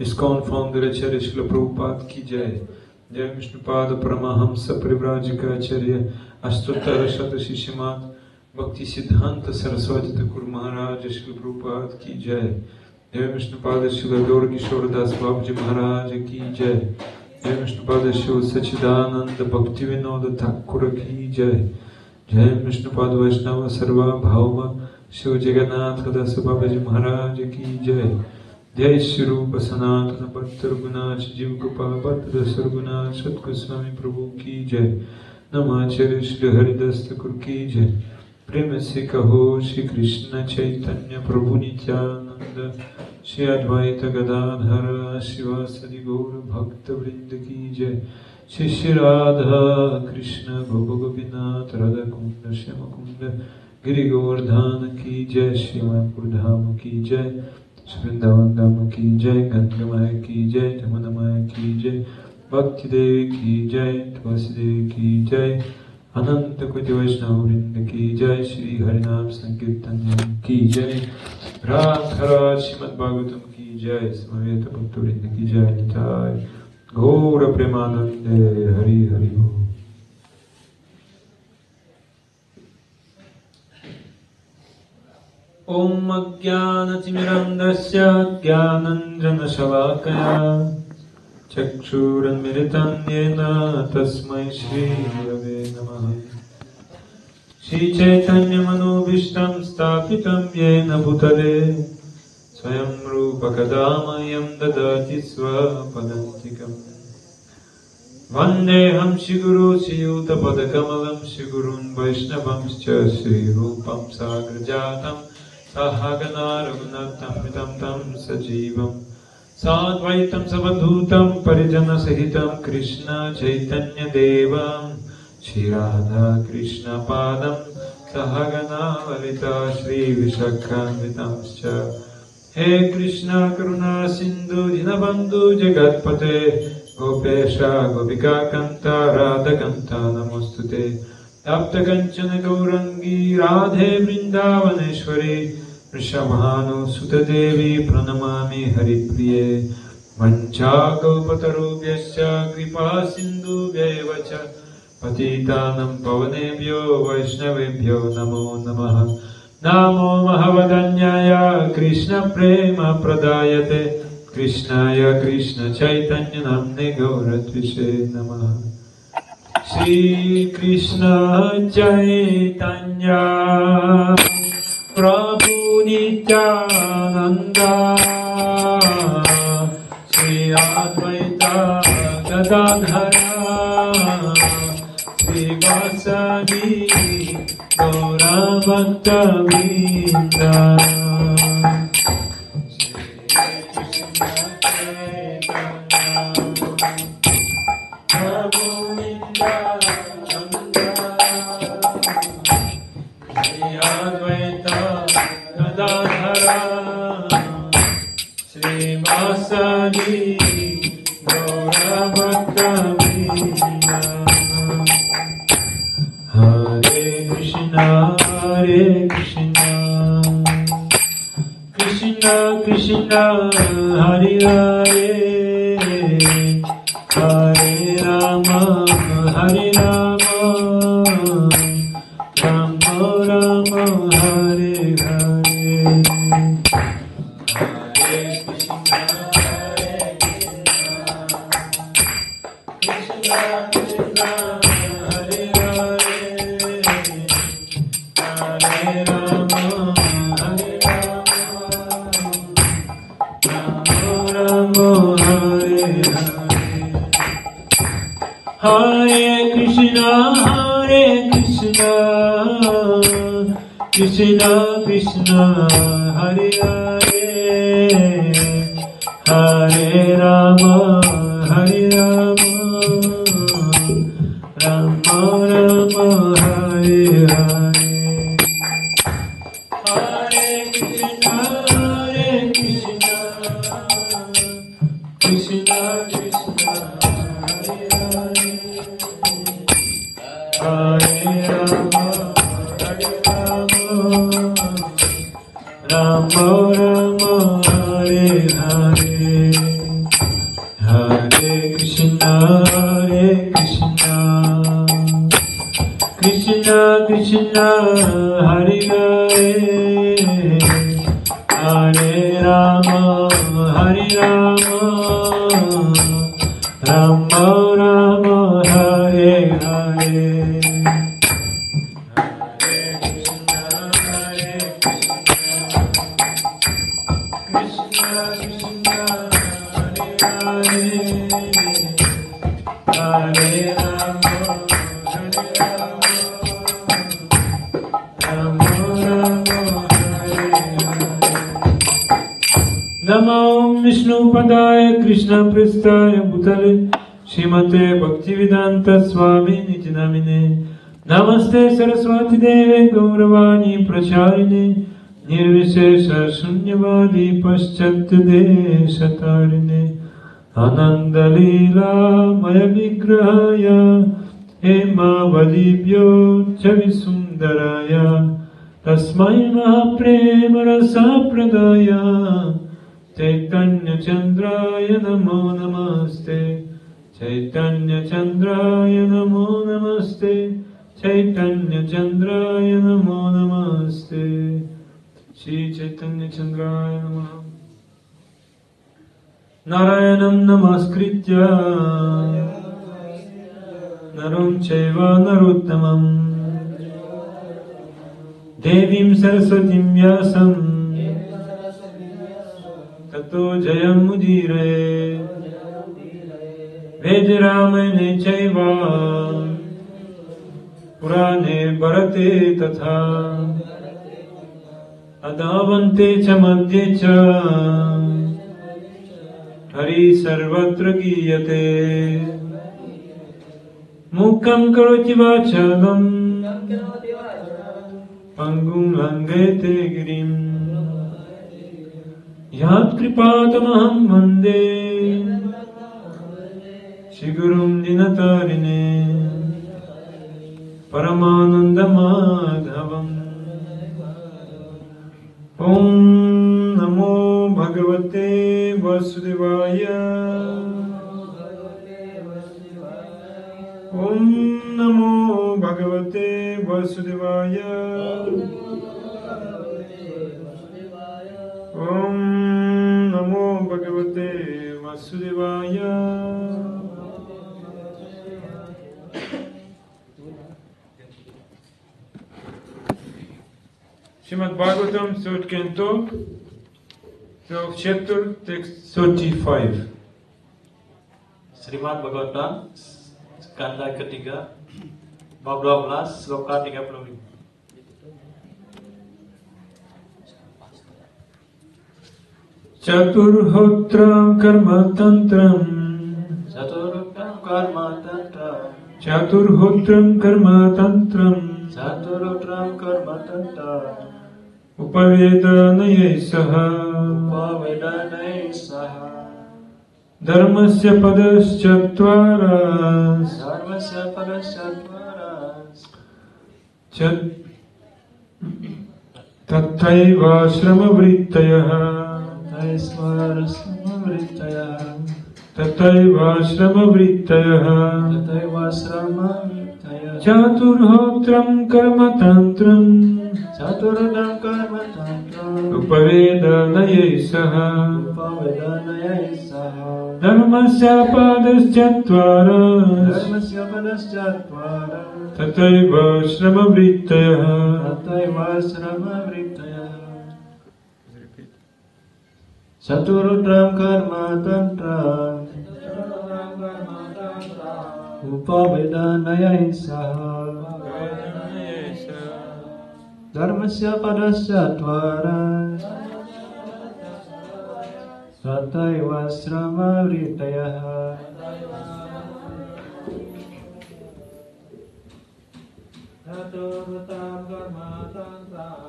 ISKCON founder Acharya Srila Prabhupada ki jai. Jai Vishnupada Paramahamsa Parivrajikacharya Ashtottara Shata Shishimat Bhakti Siddhanta Saraswati Thakur Maharaj Srila Prabhupada ki jai. Jai Vishnupada Srila Gaur Kishore Das Babaji Maharaj ki jai. Jai Vishnupada Srila Sachidananda Bhaktivinoda Thakur ki jai. Jai Vishnupada Vaishnava Sarva Bhauma Srila Jagannath Das Babaji Maharaj ki jai. Jai Shri Rupa Sanatana Bhatta Raghunath Jiva Gopal Bhatta Das Raghunath Sat Goswami Prabhu ki jai. Namacharya Shri Haridas Thakur ki jai. Prema se kaho Shri Krishna Chaitanya Prabhu Nityananda Shri Advaita Gadadhara Shivasadi Gaura Bhakta Vrinda ki jai. Shri Shri Radha Krishna Gopa Gopinath Radha Kunda Shama Kunda Giri Govardhana ki jai. Shri Mayapur Dhama ki jai. Vrindavan Dhama ki jai. Ganga Maya ki jai. Jamuna Maya ki jai. Bhakti Devi ki jai. Tulasi Devi ki jai. Ananta Koti Vaishnava Vrinda ki jai. Shri Harinam Sankirtan ki jai. Radhara Srimad Bhagavatam ki jai. Samaveta Bhakta Vrinda ki jai. Nitai Gaura Premanande Hari Hari Ho. Om Ajnanatimirandasya Jnananjana-shalakaya Chakshuranmilitam Yena Tasmai Shri Gurave Namaha. Shri Chaitanya Manobhishtam Sthapitam Yena Bhutale Swayam Rupa Kadamayam Dadati Swapadantikam. Vandeham Shri Guru Shri Yuta Padakamalam Shri Gurun Vaishnavamscha Shri Rupam Sagrajatam Sahagana Raghunatham Vitam Tam Sajivam Sadvaitam Savadhutam Parijana Sahitam Krishna Chaitanya Devam Shri Radha Krishna Padam Sahagana Lalita Shri Vishakhan Vitamscha. He Krishna Karuna Sindhu Dinabandhu Jagatpate Gopesha Gopika Kanta Radha Kanta Namostute. Tapta Kanchana Gaurangi Radhe Vrindavaneshwari Vrishabhanu Sutta Devi Pranamami Haripriye. Vancha Kalpatarubhyascha Kripa Sindhu Vyevacha Patitanam Pavanebhyo Vaishnavebhyo Namo Namaha. Namo Mahavadanyaya Krishna Prema Pradayate Krishnaya Krishna Chaitanya Namne Gauratvishe Namaha. Shri Krishna Chaitanya Prabhu Nityananda Shri Advaita Gadadhara Shri Vasadi Gaura Bhakta Vrinda. Krishna Hare Hare Hare Rama Hare Rama Rama Rama Hare Hare. Hare Krishna Hare Krishna Krishna Hare Hare Hare Rama Hare Hare Krishna Krishna Krishna Hare Hare Hare Rama Hare Rama Rama Rama Hare Hare. Krishna Hare Hare Hare Rama Hare Rama Rama Rama Hare Hare Namo Vishnupadaya Krishna Prestaya Bhutale Srimate Bhaktivedanta Swami Nityanamine Namaste Saraswati Deve Gauravani Pracharine Nirvishesha Shunyavadi Paschatya Deshatarine Ananda Leela Maya Vigrahaya Hema Valibhyo Chavisundaraya Tasmai Mahaprema Rasa Pradaya Chaitanya Chandraya Namo Namaste Chaitanya Chandraya Namo Namaste Chaitanya Chandraya Namo Namaste Shri Chaitanya Chandraya Namo Narayanam Namaskritya Naram Chaiva Narottamam Devim Saraswatim Vyasam Tato Jayam Mudire Vedaramane Chaiva Purane Bharate Tatha Adavante Cha Madhye Cha Hari Sarvatra Giyate Mukham Karoti Vachalam Pangum Langete Girim Yat Kripatamaham Vande Shigurum Dinatarine Paramananda Madhavam Om Namo Bhagavate Vasudevaya Om Namo Bhagavate Vasudevaya Om Namo Bhagavate Vasudevaya Srimad Bhagavatam, 3rd Canto, 12th chapter, text 35. Srimad Bhagavatam, skanda ketiga, bab 12, sloka 35. Chaturhotram karma tantram Chaturhotram karma tantram Chaturhotram karma tantram Chaturhotram karma tantram Upavedanaya saha Upavedanaya saha Dharmasya padaschatvaras Dharmasya padaschatvaras Tathaiva shrama vrittayaha Tathaiva shrama vrittayaha Chaturhotram karma tantram Chaturhotram karma tantram Upavedanaya saha Upavedanaya saha Dharmasya padaschatvaras Dharmasya padaschatvaras Tathaiva shrama vrittayaha Tathaiva shrama vrittayaha Chaturhotram karma tantram Upavedanaya saha Dharmasya padaschatvaras Tathaiva shrama vrittayaha Chaturhotram karma tantram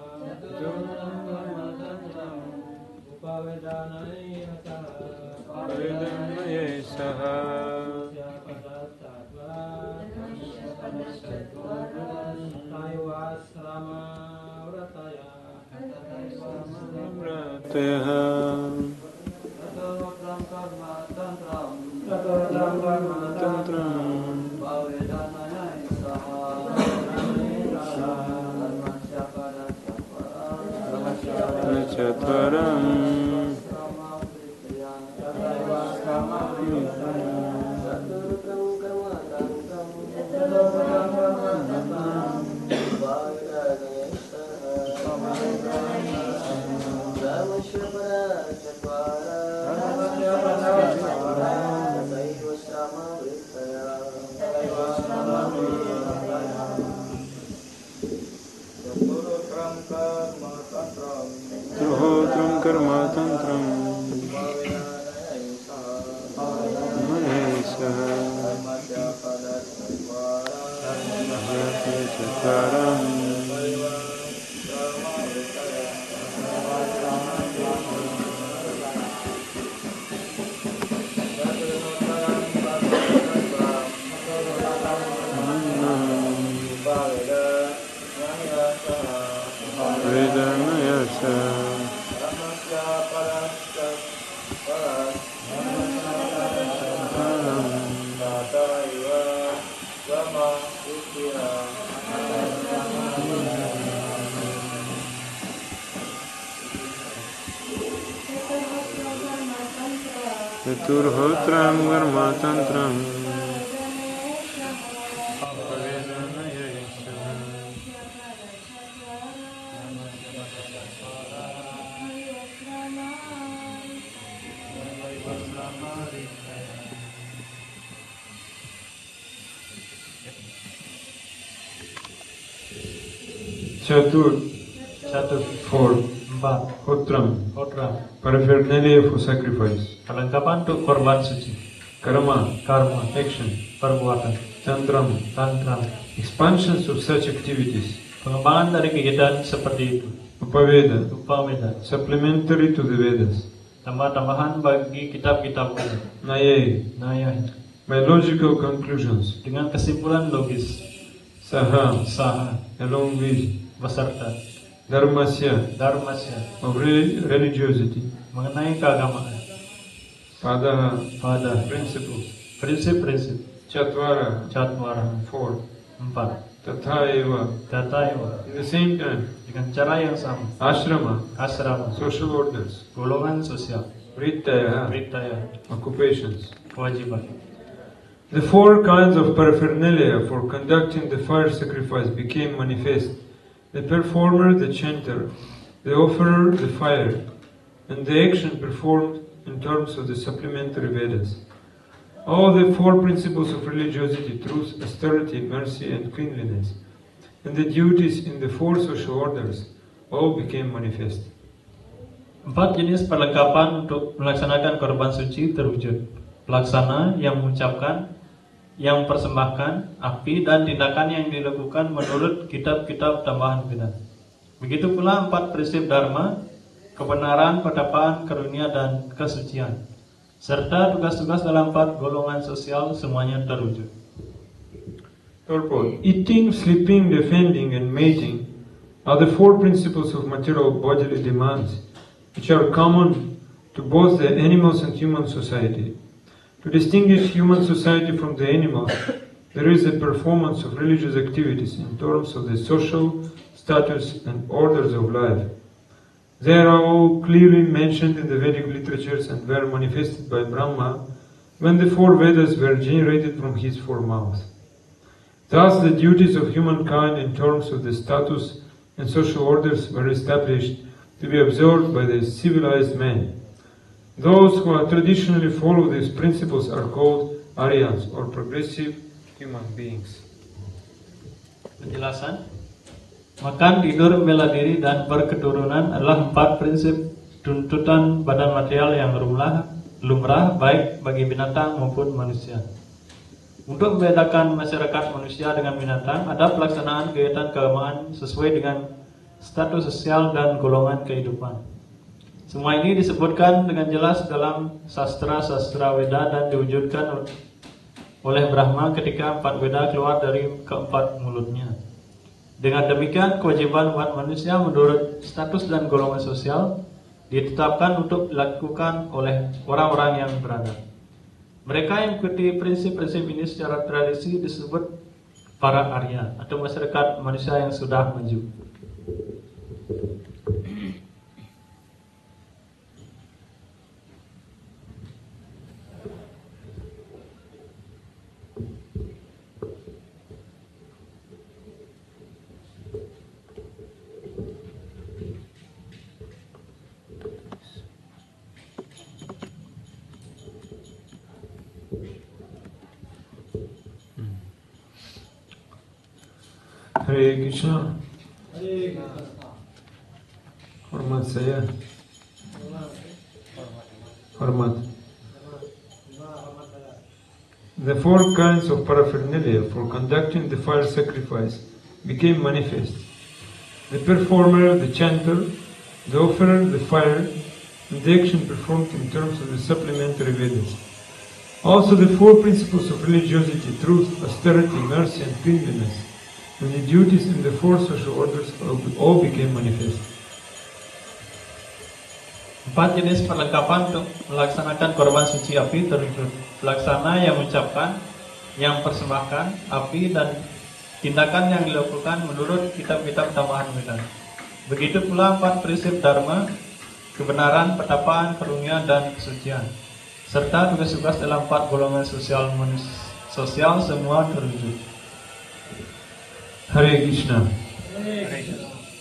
Upavedanaya saha Chatvaram Truhotram Karma Tantram Mahesaha Chatvaram Vedanayasa Chaturhotram Karma Tantram Chatur, four, Hotram, paraphernalia for sacrifice, perlengkapan untuk korban suci, Karma, action, perbuatan, Tantram, expansions of such activities, pengembangan dari kegiatan seperti itu, Upaveda, supplementary to the Vedas, tambah-tambahan bagi kitab-kitab Veda, Naya, by logical conclusions, dengan kesimpulan logis, Saha, along with beserta Dharmasya, of religiosity, mengenai keagamaan, Pada, principles, prinsip-prinsip, Chatvara, four, 4, Tatha eva, in the same time, dengan cara yang sama, ashrama, social orders, golongan sosial, Vrittaya, occupations. kewajiban. The four kinds of paraphernalia for conducting the fire sacrifice became manifest. The performer, the chanter, the offerer, the fire, and the action performed in terms of the supplementary Vedas. All the four principles of religiosity, truth, austerity, mercy, and cleanliness, and the duties in the four social orders, all became manifest. 4 jenis perlengkapan untuk melaksanakan korban suci terwujud. Pelaksana yang mengucapkan, yang persembahkan, api, dan tindakan yang dilakukan menurut kitab-kitab tambahan Veda. Begitu pula 4 prinsip Dharma, kebenaran, ketapaan, karunia, dan kesucian, serta tugas-tugas dalam 4 golongan sosial semuanya terwujud. Purport. Eating, sleeping, defending, and mating are the 4 principles of material bodily demands, which are common to both the animals and human society. To distinguish human society from the animals, there is a performance of religious activities in terms of the social status and orders of life. They are all clearly mentioned in the Vedic literatures and were manifested by Brahma when the 4 Vedas were generated from his 4 mouths. Thus, the duties of humankind in terms of the status and social orders were established to be observed by the civilized man. Those who traditionally follow these principles are called Aryans or progressive human beings. Penjelasan: makan, tidur, bela diri, dan berketurunan adalah 4 prinsip tuntutan badan material yang lumrah baik bagi binatang maupun manusia. Untuk membedakan masyarakat manusia dengan binatang, ada pelaksanaan kegiatan keagamaan sesuai dengan status sosial dan golongan kehidupan. Semua ini disebutkan dengan jelas dalam sastra-sastra Veda dan diwujudkan oleh Brahma ketika 4 Veda keluar dari keempat mulutnya. Dengan demikian, kewajiban umat manusia menurut status dan golongan sosial ditetapkan untuk dilakukan oleh orang-orang yang beradab. Mereka yang mengikuti prinsip-prinsip ini secara tradisi disebut para Arya atau masyarakat manusia yang sudah maju. Hare Krishna. Hormat saya. Hormat. The four kinds of paraphernalia for conducting the fire sacrifice became manifest. The performer, the chanter, the offerer, the fire, and the action performed in terms of the supplementary Vedas. Also the four principles of religiosity, truth, austerity, mercy, and cleanliness, and the duties in the four social orders all became manifest. 4 jenis perlengkapan untuk melaksanakan korban suci api terwujud. Pelaksana yang mengucapkan, yang persembahkan api, dan tindakan yang dilakukan menurut kitab-kitab tambahan Veda. Begitu pula 4 prinsip dharma, kebenaran, petapaan, karunia, dan kesucian, serta tugas-tugas dalam 4 golongan sosial semua terwujud. Hare Krishna.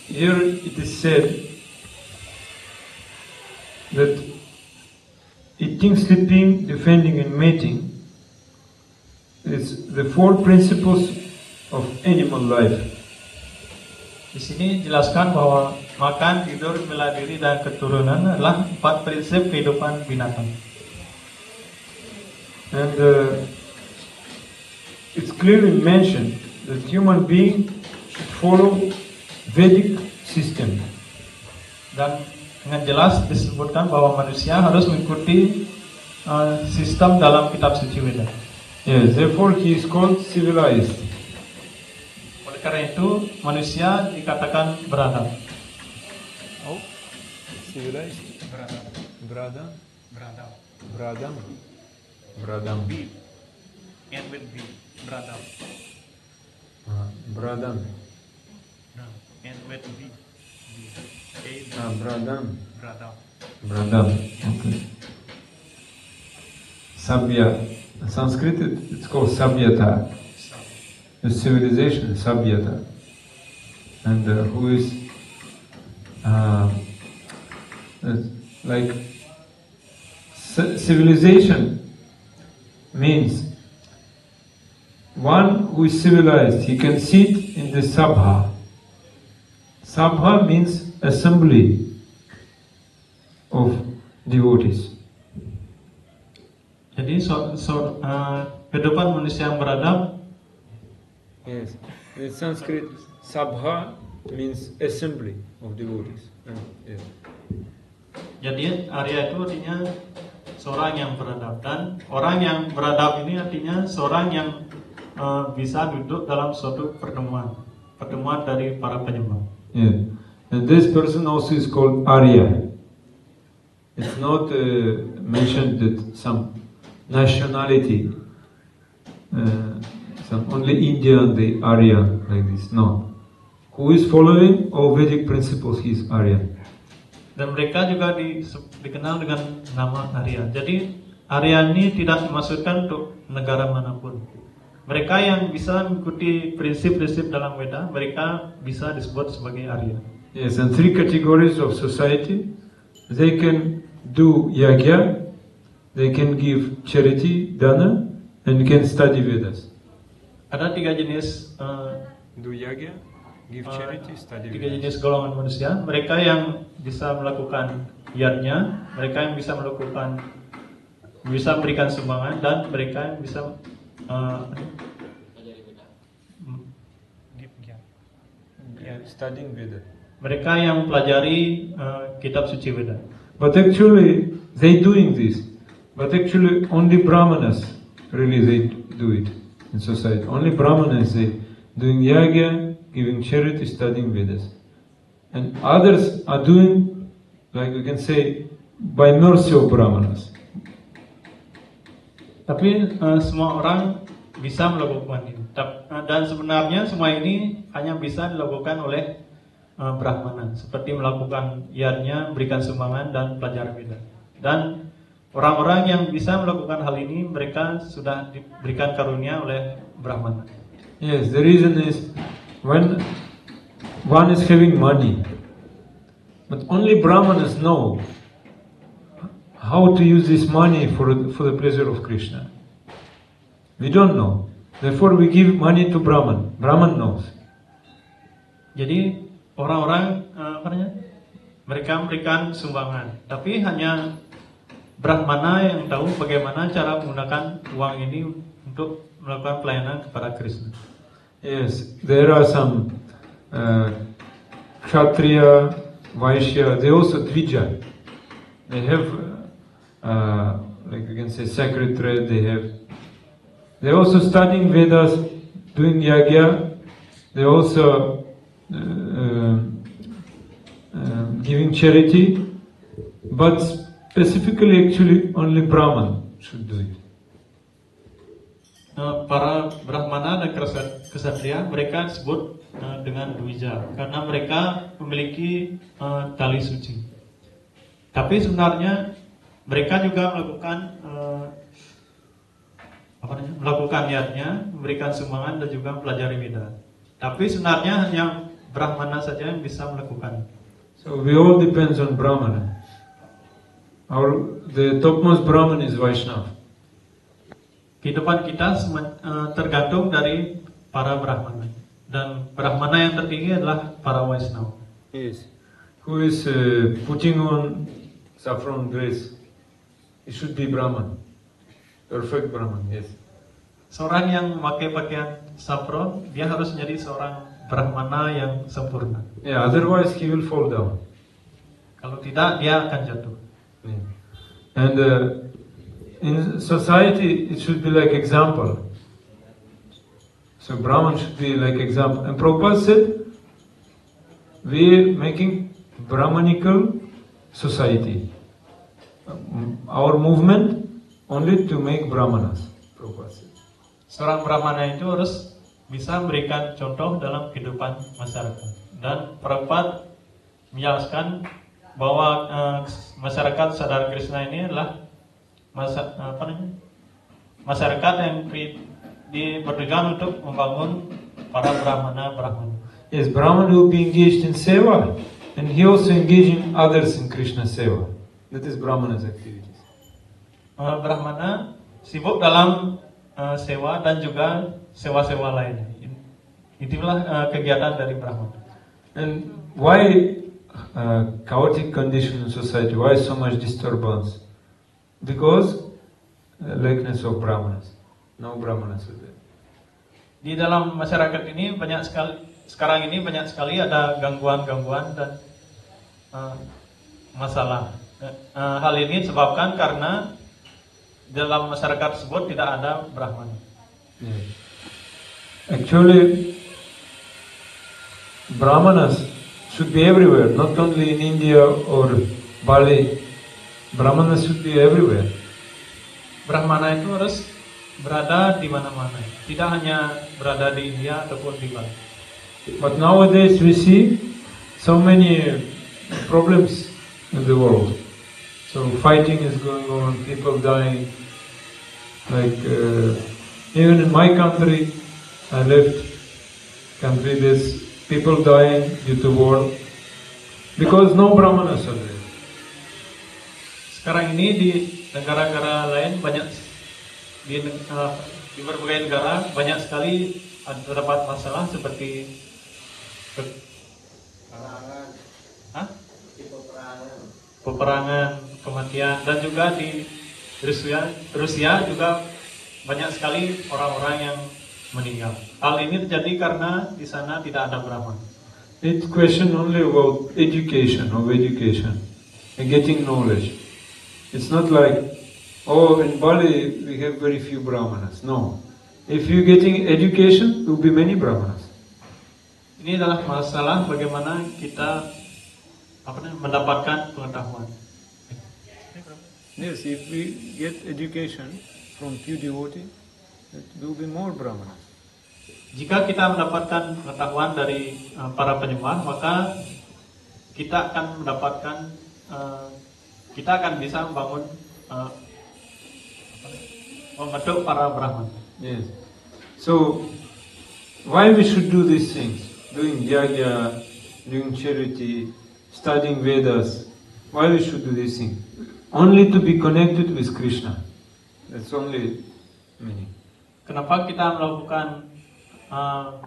Here it is said that eating, sleeping, defending, and mating is the 4 principles of animal life. Di sini dijelaskan bahwa makan, tidur, bela diri, dan keturunan adalah 4 prinsip kehidupan binatang. And it's clearly mentioned that human being should follow Vedic system. Dan dengan jelas disebutkan bahwa manusia harus mengikuti sistem dalam kitab suci Veda. Yes, therefore he is called civilized. Oleh karena itu manusia dikatakan beradab. Oh, civilized. Beradab. Bradam. B. End with B. Beradab. Bradam. No. End with B. Bradam. Beradab. Okay. Sabya. In Sanskrit it's called Sabyata. The civilization, Sabyata. And who is like civilization means one who is civilized, he can sit in the sabha. Sabha means assembly of devotees. Jadi kehidupan manusia yang beradab. Yes, in Sanskrit, sabha means assembly of devotees. Yes. Jadi Arya itu artinya seorang yang beradab, dan orang yang beradab ini artinya seorang yang bisa duduk dalam suatu pertemuan dari para penyembah. Yeah. And this person also is called Arya. It's not mentioned that some nationality, some only Indian, the Arya, like this. No. Who is following all Vedic principles, he is Arya. Dan mereka juga dikenal dengan nama Arya. Jadi Arya ini tidak dimaksudkan untuk negara manapun. Mereka yang bisa mengikuti prinsip-prinsip dalam Veda, mereka bisa disebut sebagai Arya. Yes, and 3 categories of society. They can do yagya, they can give charity, dana, and can study Vedas. Ada 3 jenis Do yagya, give charity, study 3 jenis golongan manusia. Mereka yang bisa melakukan yadnya, mereka yang bisa memberikan sumbangan, dan mereka yang bisa studying Veda. Mereka yang mempelajari kitab suci Veda. But actually, they doing this. But actually, only Brahmanas really they do it in society. Only Brahmanas they doing yagya, giving charity, studying Vedas, and others are doing, like we can say, by mercy of Brahmanas. Tapi semua orang bisa melakukan ini. Dan sebenarnya semua ini hanya bisa dilakukan oleh Brahmana, seperti melakukan yadnya, memberikan sumbangan, dan belajar Veda. Dan orang-orang yang bisa melakukan hal ini, mereka sudah diberikan karunia oleh Brahmana. Yes, the reason is when one is having money, but only Brahmanas know how to use this money for the pleasure of Krishna. We don't know. Therefore we give money to Brahman. Brahman knows. Jadi orang-orang mereka memberikan sumbangan, tapi hanya Brahmana yang tahu bagaimana cara menggunakan uang ini untuk melakukan pelayanan kepada Krishna. Yes, there are some Kshatriya, Vaishya, they also Dvija. They have, like you can say, sacred thread, they're also studying Vedas, doing yagya, they're also giving charity, but specifically actually only Brahman should do it. Para Brahmana dan Kshatriya mereka disebut dengan Dvija karena mereka memiliki tali suci. Tapi sebenarnya mereka juga melakukan niatnya, memberikan sumbangan dan juga mempelajari Veda. Tapi sebenarnya hanya Brahmana saja yang bisa melakukan. So we all depends on Brahmana. The topmost Brahman is Vaishnava. Kehidupan kita tergantung dari para Brahmana, dan Brahmana yang tertinggi adalah para Vaishnava. Yes. Who is putting on saffron dress? It should be Brahman. Perfect Brahman, yes. Seorang yang memakai pakaian saffron, dia harus menjadi seorang Brahmana yang sempurna. Yeah, otherwise he will fall down. Kalau tidak, dia akan jatuh. Yeah. And in society, it should be like example. So Brahman should be like example. And Prabhupada said, we are making Brahmanical society. Our movement only to make Brahmanas. Prabhupada said. Seorang Brahmana itu harus bisa memberikan contoh dalam kehidupan masyarakat. Dan Prabhupada menjelaskan bahwa masyarakat sadar Krishna ini adalah masyarakat yang bertujuan untuk membangun para Brahmana. Yes, Brahman will be engaged in seva, and he also engaging others in Krishna seva. That is Brahmana's activities. Brahmana sibuk dalam sewa dan juga sewa-sewa lainnya. Itulah kegiatan dari Brahmana. And why chaotic condition in society? Why so much disturbance? Because lackness of Brahmanas. No Brahmanas are there. Di dalam masyarakat ini sekarang ini banyak sekali ada gangguan-gangguan dan masalah. Hal ini disebabkan karena dalam masyarakat tersebut tidak ada Brahmana. Yeah. Actually, Brahmanas should be everywhere, not only in India or Bali. Brahmanas should be everywhere. Brahmana itu harus berada di mana-mana, tidak hanya berada di India ataupun di Bali. But nowadays we see so many problems in the world. So fighting is going on, people dying. Like even in my country, I left country, there's people dying due to war because no Brahmanas are there. Sekarang ini di negara-negara lain di berbagai negara banyak sekali terdapat masalah seperti peperangan, kematian, dan juga di Rusia juga banyak sekali orang-orang yang meninggal. Hal ini terjadi karena di sana tidak ada Brahman. It's question only about education and getting knowledge. It's not like, oh, in Bali we have very few Brahmanas. No. If you're getting education, there will be many Brahmanas. Ini adalah masalah bagaimana kita mendapatkan pengetahuan. Yes, if we get education from few devotees, there will be more Brahmanas. Jika kita mendapatkan pengetahuan dari para penyembah, maka kita akan bisa membentuk para Brahman. Yes. So, why we should do these things? Doing yagya, doing charity, studying Vedas. Why we should do these things? Only to be connected with Krishna. That's only meaning. Kenapa kita melakukan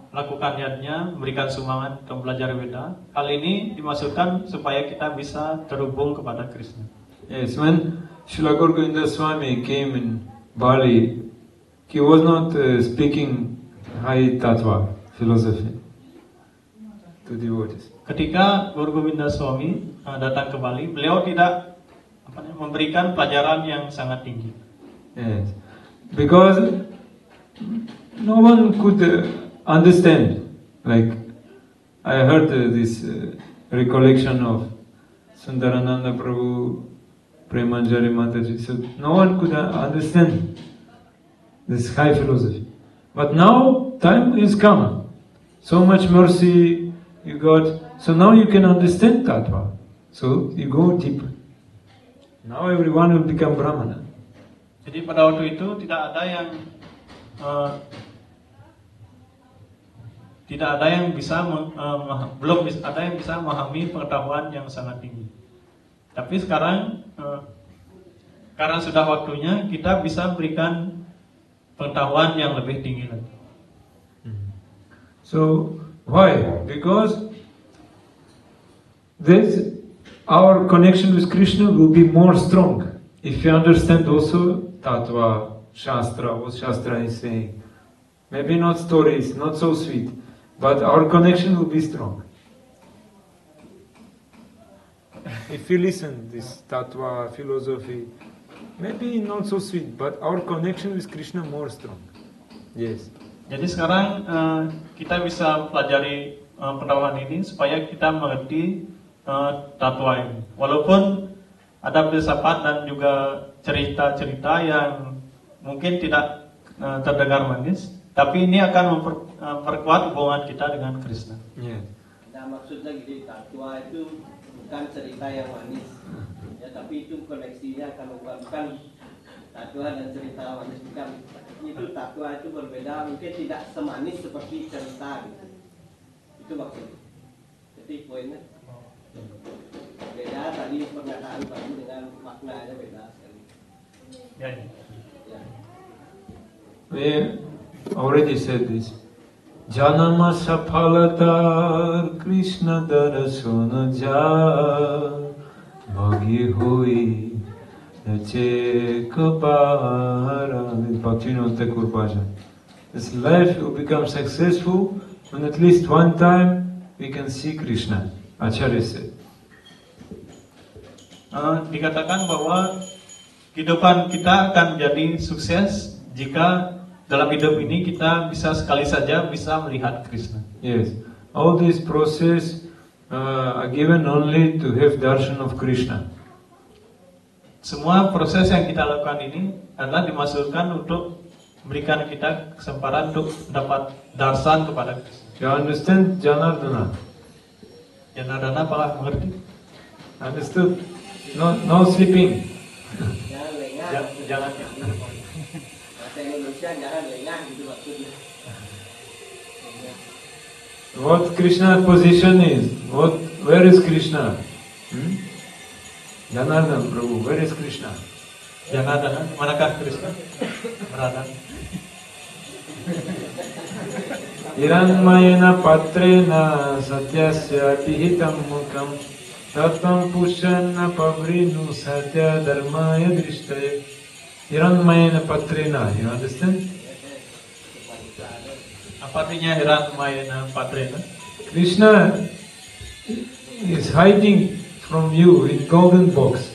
lakukan niatnya, memberikan sumbangan untuk belajar Weda. Hal ini dimaksudkan supaya kita bisa terhubung kepada Krishna. Yes, when Srila Gaura Govinda Swami came in Bali, he was not speaking high tattva philosophy to devotees. Ketika Guru Govinda Swami datang ke Bali, beliau tidak memberikan pelajaran yang sangat tinggi. Yes, because no one could understand. Like I heard this recollection of Sundarananda Prabhu, Premanjali Mataji. So no one could understand this high philosophy. But now time is come. So much mercy you got. So now you can understand Tattva. So you go deeper. Now everyone will become Brahmana. Jadi pada waktu itu tidak ada yang bisa belum ada yang bisa memahami pengetahuan yang sangat tinggi. Tapi sekarang karena sudah waktunya kita bisa berikan pengetahuan yang lebih tinggi lagi. So why? Because our connection with Krishna will be more strong if you understand also Tattva, Shastra, what Shastra is saying. Maybe not stories, not so sweet, but our connection will be strong. If you listen this Tattva, philosophy, maybe not so sweet, but our connection with Krishna more strong. Yes. Jadi sekarang kita bisa pelajari pengetahuan ini supaya kita mengerti Tattva ini. Walaupun ada filsafat dan juga cerita-cerita yang mungkin tidak terdengar manis, tapi ini akan memperkuat hubungan kita dengan Krishna. Yeah. Nah, maksudnya gini, Tattva itu bukan cerita yang manis, ya, tapi itu koneksinya akan bukan Tattva dan cerita manis, bukan. Itu Tattva itu berbeda, mungkin tidak semanis seperti cerita gitu. Itu maksudnya. Jadi poinnya beda, tadi pernyataan tadi dengan maknanya beda sekali. Ya. We already said this. Janama sapalatar Krishna darasana ja bhagi hoi nache kapara. Bhaktivinoda Thakur Bhajan. This life will become successful when at least one time we can see Krishna. Acharya said. Dikatakan bahwa kehidupan kita akan menjadi sukses jika dalam hidup ini kita bisa sekali saja bisa melihat Krishna. Yes, all this process are given only to have darshan of Krishna. Semua proses yang kita lakukan ini adalah dimaksudkan untuk memberikan kita kesempatan untuk mendapat darsan kepada Krishna. You understand Janardana? Janardana apakah mengerti? Understood? No sleeping. Jangan lengah. Jangan. Bahasa Indonesia jangan lengah gitu maksudnya. What Krishna's position is? Where is Krishna? Janardana Prabhu, where is Krishna? Janardana, manakah Krishna berada? Hiranmayena patrena satyasya pihitam mukam tatam pushana pavrinu satya dharmaya drishtaya. Hiranmayena patrena, you understand? Apa artinya Hiranmayena Patrena? Krishna is hiding from you in golden box.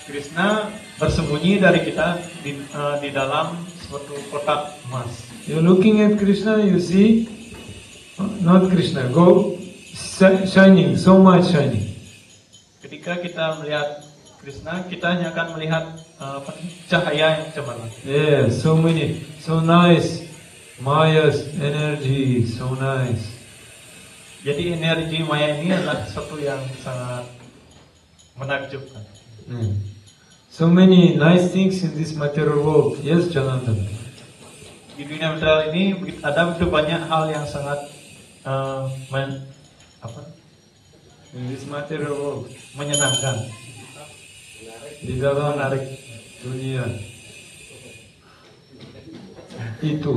Krishna bersembunyi dari kita di dalam suatu kotak emas. You're looking at Krishna, you see, not Krishna, gold shining, so much shining. Ketika kita melihat Krishna, kita hanya akan melihat cahaya yang cemerlang. Yeah, so many, so nice. Maya's energy, so nice. Jadi energi Maya ini adalah sesuatu yang sangat menakjubkan. So many nice things in this material world. Yes, Jonathan. Di dunia material ini ada begitu banyak hal yang sangat In this material world. menyenangkan, Di dalam menarik. dunia itu.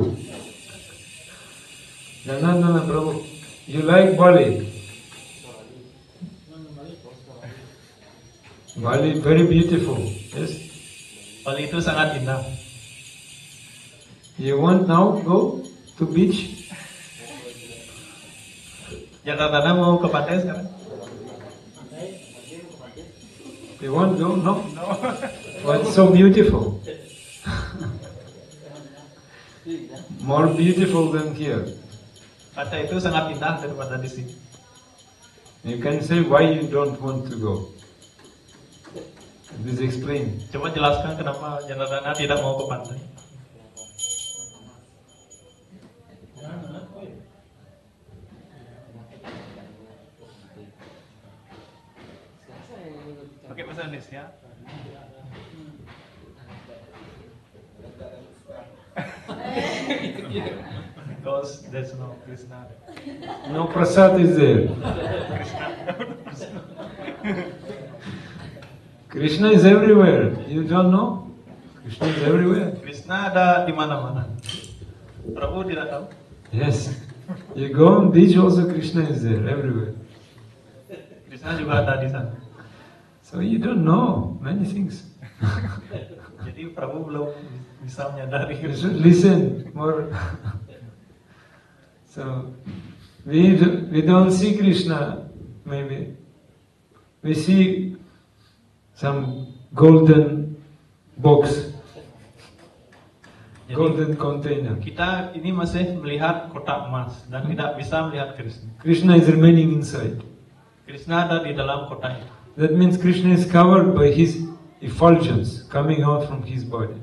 No, Prabhu. You like Bali? Bali very beautiful. Yes. Bali itu sangat indah. You want now go to beach? Janardana mau ke pantai sekarang? You want go? No. Well, it's so beautiful. More beautiful than here. Pantai itu sangat indah daripada di sini. You can say why you don't want to go. Please explain. Coba jelaskan kenapa Janardana tidak mau ke pantai. Pakai bahasa Indonesia. Because there's no Krishna. No prasad is there. Krishna is everywhere. You don't know? Krishna is everywhere. Krishna ada di mana-mana. Prabhu tidak tahu. Yes. You go on beach also Krishna is there everywhere. Krishna juga ada di sana. So you don't know many things. Jadi Prabhu belum bisa menyadari. You should listen more. So we don't see Krishna maybe. We see some golden box, Jadi, golden container. kita ini masih melihat kotak emas dan tidak bisa melihat Krishna. Krishna is remaining inside. Krishna ada di dalam kotak itu. That means Krishna is covered by his effulgence coming out from his body.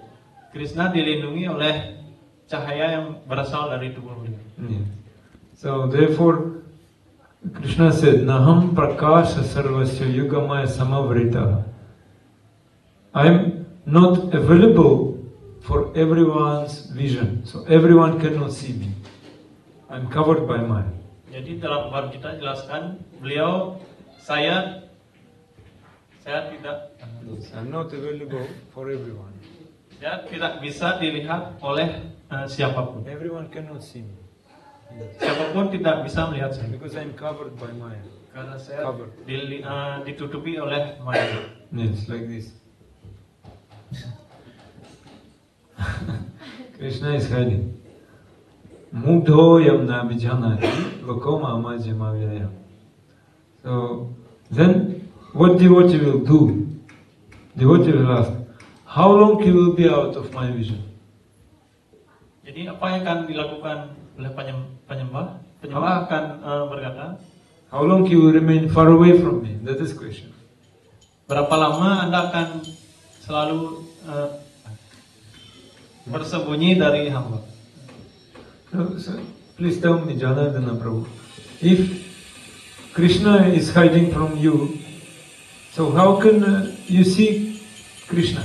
Krishna dilindungi oleh cahaya yang berasal dari tubuh beliau. Yeah. So therefore, Krishna said, "Naham prakasha sarvasya yugamaya samavrita." I am not available for everyone's vision, so everyone cannot see me. I am covered by mine. Jadi dalam bab kita jelaskan beliau saya tidak I am not available for everyone. saya tidak bisa dilihat oleh siapapun. Everyone cannot see me Siapapun tidak bisa melihat saya because I am covered by mine. karena saya Cover. ditutupi oleh maya. Yes, like this. Krishna is hiding. Mugdho yamna vijanati lokoma amajamavyaya. So then what devotee will do? Devotee will ask, how long he will be out of my vision? Jadi apa yang akan dilakukan oleh penyembah? Penyembah akan berkata, How long he will remain far away from me? That is question. berapa lama Anda akan selalu bersembunyi dari hamba? So, please tell me, Janardana Prabhu, if Krishna is hiding from you, so how can you see Krishna?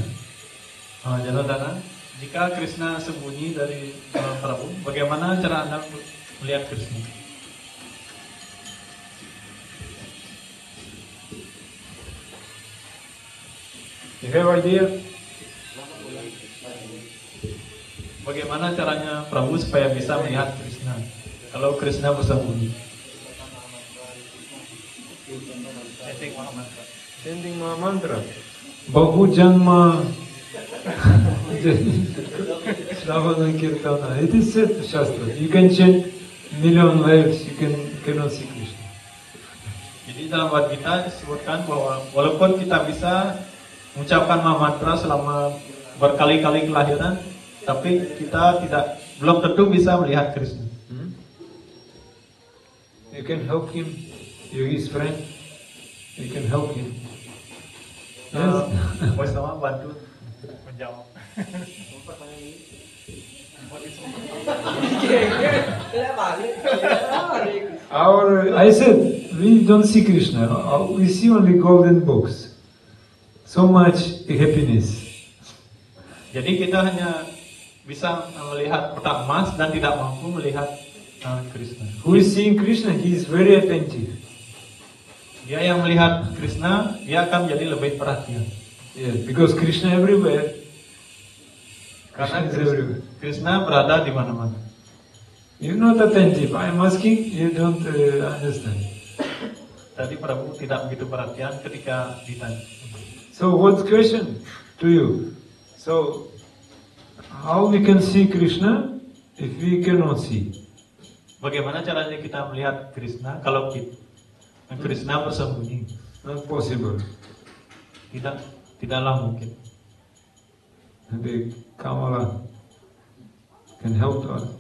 Janardana, jika Krishna sembunyi dari Prabhu, bagaimana cara Anda melihat Krishna? You have idea? Bagaimana caranya Prabhu supaya bisa melihat Krishna? Kalau Krishna bersembunyi. Chanting Mahamantra. Bahu Janma Shravana Kirtana. It is said to Shastra. You can chant million lives, you cannot see Krishna. Jadi dalam bab kita disebutkan bahwa walaupun kita bisa mengucapkan mantra selama berkali-kali kelahiran, tapi kita belum tentu bisa melihat Krishna. You can help him. You're his friend. You can help him. Yes. Bersama bantu menjawab. I said, we don't see Krishna. We see only golden books. So much happiness. Jadi kita hanya bisa melihat kotak emas dan tidak mampu melihat Krishna. Who is seeing Krishna? He is very attentive. Dia yang melihat Krishna, dia akan menjadi lebih perhatian. Yes, because Krishna everywhere. Karena Krishna is everywhere. Krishna berada di mana-mana. You're not attentive. I'm asking, you don't understand. Tadi Prabu tidak begitu perhatian ketika ditanya. So what's the question to you? So, how we can see Krishna if we cannot see? Bagaimana caranya kita melihat Krishna kalau Krishna bersembunyi? Not possible. Tidaklah mungkin. Maybe Kamala can help us.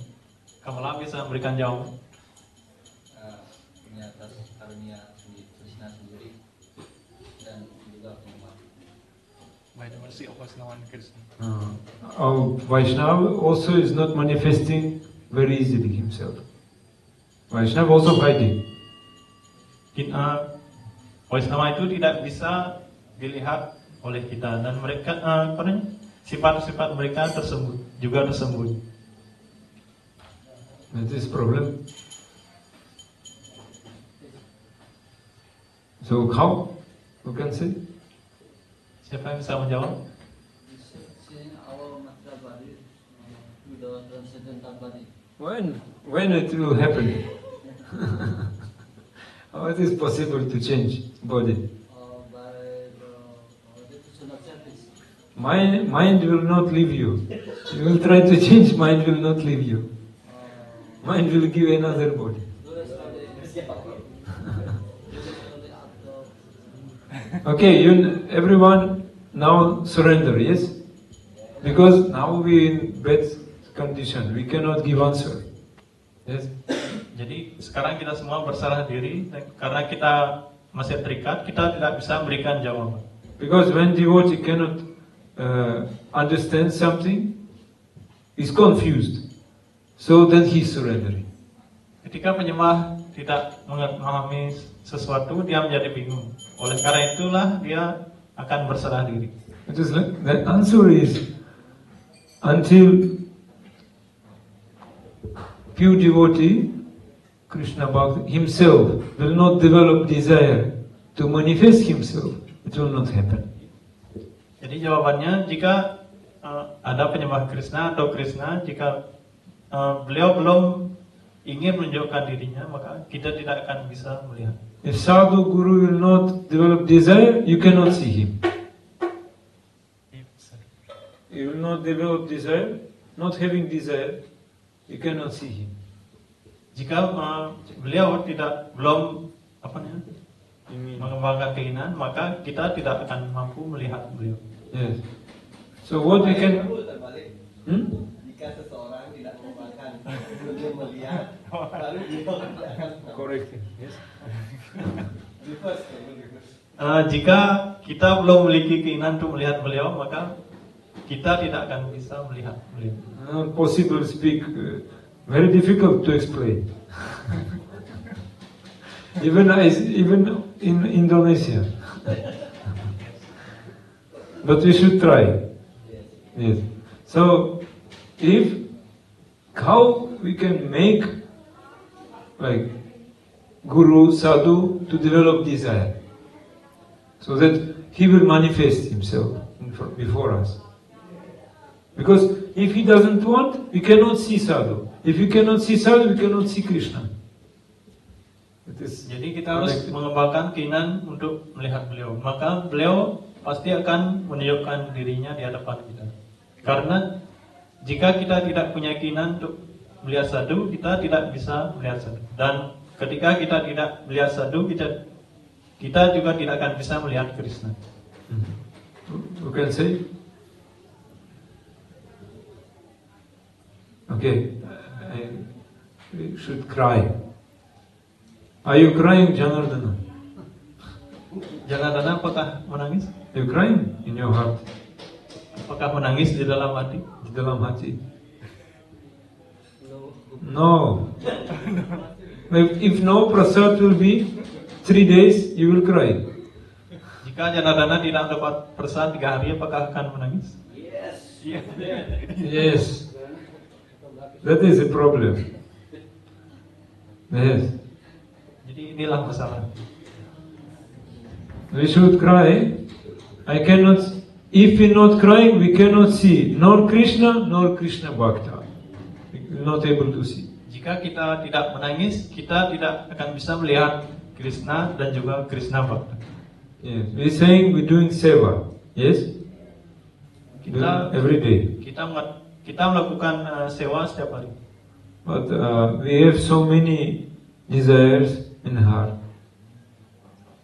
Kamala bisa memberikan jawaban. Ini atas karunia Krishna sendiri dan juga penyembah. By the mercy of Vaishnava and Krishna. Our Vaishnava also is not manifesting very easily himself. Vaishnava also hiding. Vaishnava itu tidak bisa dilihat oleh kita dan mereka sifat-sifat mereka juga tersembunyi. That is problem. So how? Who can say? Siapa yang bisa menjawab? Seeing our material body with the transcendental body. When it will happen? How it is possible to change body? By the devotional service. Mind will not leave you. You will try to change, mind will not leave you. Mind will give another body. Okay, everyone now surrender, yes? Because now we in bad condition, we cannot give answer. Yes? Jadi sekarang kita semua berserah diri dan karena kita masih terikat, kita tidak bisa memberikan jawaban. Because when devotee cannot understand something, is confused. So then he is surrendering. Ketika penyembah tidak memahami sesuatu, dia menjadi bingung. Oleh karena itulah dia akan berserah diri. It is like, the answer is, until pure devotee, Krishna Bhakti himself will not develop desire to manifest himself, it will not happen. Jadi jawabannya, jika ada penyembah Krishna atau Krishna, jika beliau belum ingin menunjukkan dirinya, maka kita tidak akan bisa melihat. If sadhu guru will not develop desire, you cannot see him. He will not develop desire, not having desire, you cannot see him. Jika beliau belum mengembangkan keinginan, maka kita tidak akan mampu melihat beliau. Yes. So what we can? Jika seseorang tidak mengembangkan belum melihat, baru dia akan Correct. Yes. Jika kita belum memiliki keinginan untuk melihat beliau, maka kita tidak akan bisa melihat beliau. Not possible speak. Very difficult to explain. even in Indonesia. But we should try. Yes. So, how we can make like Guru, Sadhu to develop desire, so that he will manifest himself before us. Because if he doesn't want, we cannot see Sadhu. If we cannot see Sadhu, we cannot see Krishna. Jadi kita harus mengembangkan keinginan untuk melihat beliau. Maka beliau pasti akan menunjukkan dirinya di hadapan kita. Karena jika kita tidak punya keinginan untuk melihat sadhu, kita tidak bisa melihat sadhu. Dan ketika kita tidak melihat sadhu, kita juga tidak akan bisa melihat Krishna. Who can say? Okay, I should cry. Are you crying, Janardana? Janardana, apakah menangis? Are you crying in your heart? Apakah menangis di dalam hati? Di dalam hati. No. If no prasad will be 3 days, you will cry. Jika Janardana tidak dapat prasad 3 hari, apakah akan menangis? Yes. Yes. That is a problem. Yes. Jadi inilah masalah. We should cry. If we're not crying, we cannot see nor Krishna Bhakta. We're not able to see. Jika kita tidak menangis, kita tidak akan bisa melihat Krishna dan juga Krishna Bhakta. Yes, we're saying we're doing seva. Yes, Kita every day. kita melakukan sewa setiap hari. But we have so many desires in heart,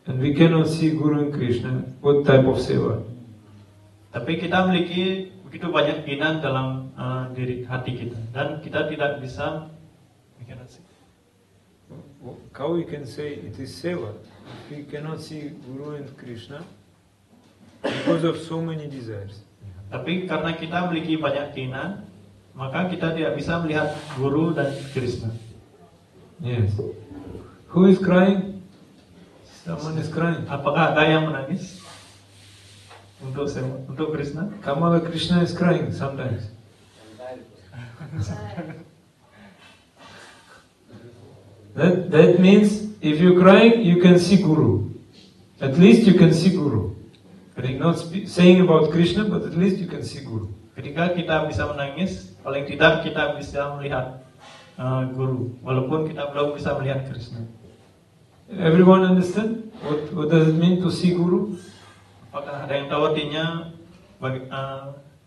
and we cannot see Guru and Krishna. What type of seva? Tapi kita memiliki begitu banyak keinginan dalam diri hati kita, dan kita tidak bisa. How we can say it is seva if we cannot see Guru and Krishna because of so many desires? Tapi karena kita memiliki banyak keinginan, maka kita tidak bisa melihat Guru dan Krishna. Yes. Who is crying? Someone is crying. Apakah ada yang menangis untuk Krishna? Kamala Krishna is crying sometimes. That means if you're crying, you can see Guru. At least you can see Guru. I'm not saying about Krishna, but at least you can see Guru. Ketika kita bisa menangis, paling tidak kita bisa melihat Guru, walaupun kita belum bisa melihat Krishna. Everyone understand? What does it mean to see Guru? Apakah ada yang tahu artinya?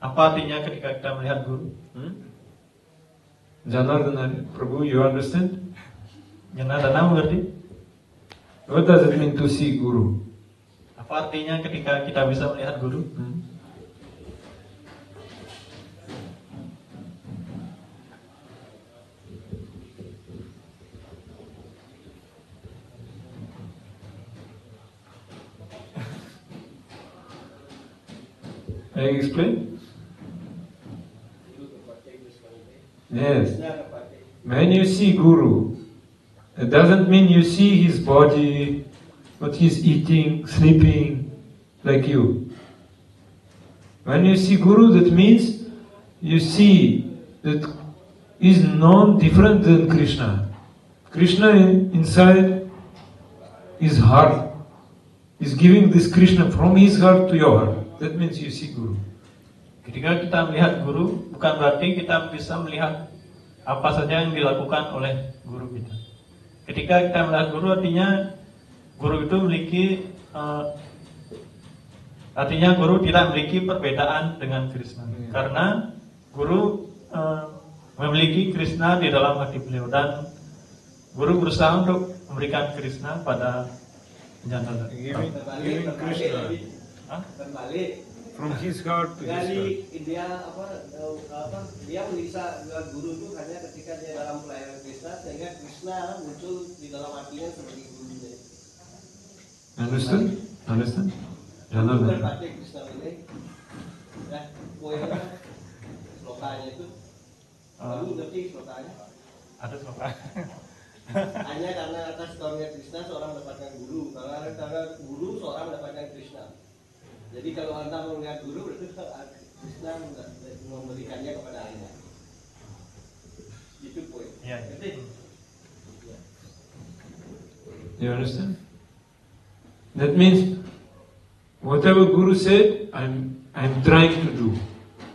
Apa artinya ketika kita melihat Guru? Janardana, Prabhu, you understand? Janardana mengerti? What does it mean to see Guru? Apa artinya ketika kita bisa melihat Guru? I explain? Yes. When you see Guru, it doesn't mean you see his body, what he's eating, sleeping, like you. When you see Guru, that means you see that is non-different than Krishna. Krishna inside his heart is giving this Krishna from his heart to your heart. That means you see Guru. Ketika kita melihat Guru, bukan berarti kita bisa melihat apa saja yang dilakukan oleh Guru kita. Ketika kita melihat Guru, artinya Guru itu memiliki, artinya Guru tidak memiliki perbedaan dengan Krishna. Karena Guru memiliki Krishna di dalam hati beliau, dan Guru berusaha untuk memberikan Krishna pada Janardana. Giving Krishna. Terbalik From his heart to his heart. dari dia dia menyiksa Guru itu hanya ketika dia dalam pelayanan Krishna, sehingga Krishna muncul di dalam hatinya sebagai gurunya. Understand? Understand? Bukan Janardana. pakai Krishna ini, ya poinnya slokanya itu. Kamu ngerti slokanya? Ada sloka. Hanya karena atas karunia Krishna seorang mendapatkan guru, karena guru seorang mendapatkan Krishna. Jadi kalau Anda melihat Guru, berarti Krishna memberikannya kepada Anda. Itu poin. Ya. You understand? That means whatever Guru said, I'm trying to do.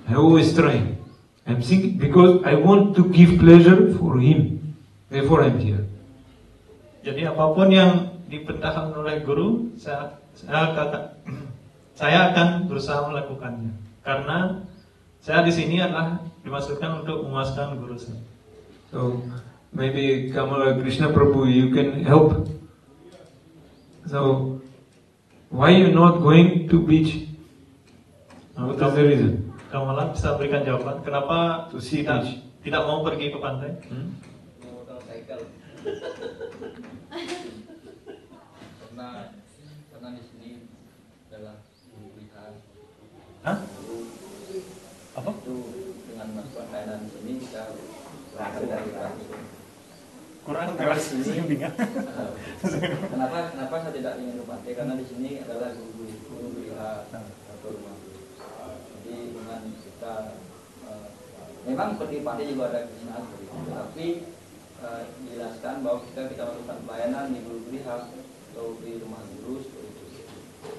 I'm always trying. I'm thinking because I want to give pleasure for him. Therefore I'm here. Jadi apapun yang diperintahkan oleh Guru, saya akan berusaha melakukannya. Karena saya di sini adalah dimaksudkan untuk memuaskan Guru saya. So maybe Kamala Krishna Prabhu, you can help. So why you not going to beach? What is the reason? Kamala bisa berikan jawaban. Kenapa To see beach. tidak mau pergi ke pantai? Mau cycle. Karena di sini adalah pilihan. Hah? Apa? Itu dengan melakukan layanan di sini kita belajar dari langsung. Kurang Karena di sini bingung. kenapa saya tidak ingin ke pantai, karena di sini adalah guru pilihan atau rumah. Jadi dengan kita memang seperti pantai juga ada Krishna, tapi dijelaskan bahwa kita melakukan pelayanan di guru pilihan atau di rumah guru,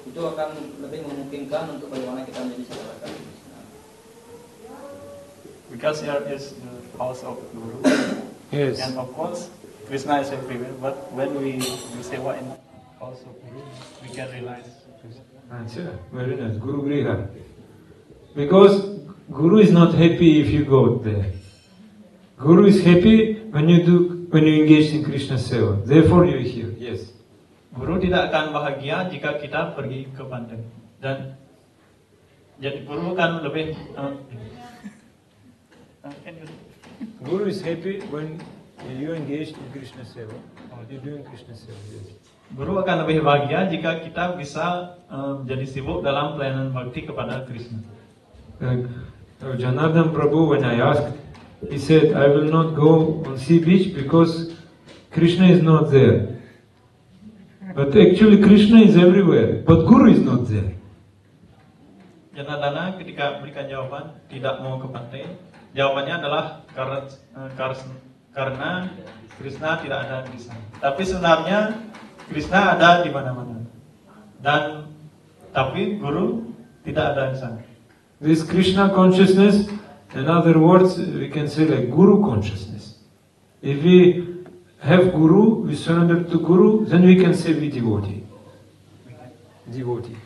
itu akan lebih memungkinkan untuk bagaimana kita menjadi saudara Krishna. Because here is the house of Guru. Yes. And of course, Krishna is everywhere. But when we sewa in house of Guru, we can realize Krishna. Acha, very nice. Guru Griha. Because Guru is not happy if you go there. Guru is happy when you engage in Krishna Seva. Therefore you are here. Yes. Guru tidak akan bahagia jika kita pergi ke pantai. Dan jadi Guru akan lebih Guru is happy when you engage in Krishna Seva. You doing Krishna Seva. Yes. Guru akan lebih bahagia jika kita bisa jadi sibuk dalam pelayanan bakti kepada Krishna. Janardhan Prabhu, when I asked, he said, I will not go on sea beach because Krishna is not there. But actually Krishna is everywhere, but Guru is not there. Janardana ketika berikan jawaban tidak mau ke pantai, jawabannya adalah karena Krishna tidak ada di sana. Tapi sebenarnya Krishna ada di mana-mana. Tapi Guru tidak ada di sana. This Krishna consciousness, in other words, we can say like Guru consciousness. If we have Guru, we surrender to Guru, then we can say we devotee. Devotee.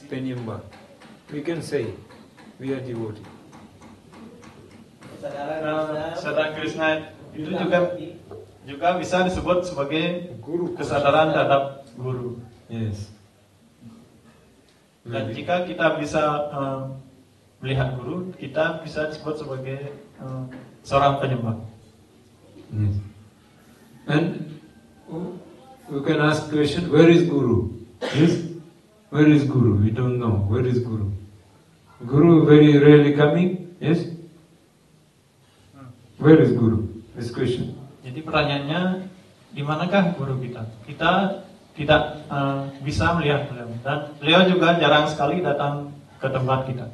Penyembah. We can say we are devotee. Sadar Krishna itu juga bisa disebut sebagai guru, kesadaran terhadap Guru. Yes. Dan jika kita bisa melihat Guru, kita bisa disebut sebagai seorang penyembah. Yes. And we can ask question, where is Guru? Yes? Where is Guru? We don't know. Where is Guru? Guru very rarely coming? Yes? Where is Guru? This question. Jadi pertanyaannya, di manakah Guru kita? Kita tidak bisa melihat beliau, dan beliau juga jarang sekali datang ke tempat kita.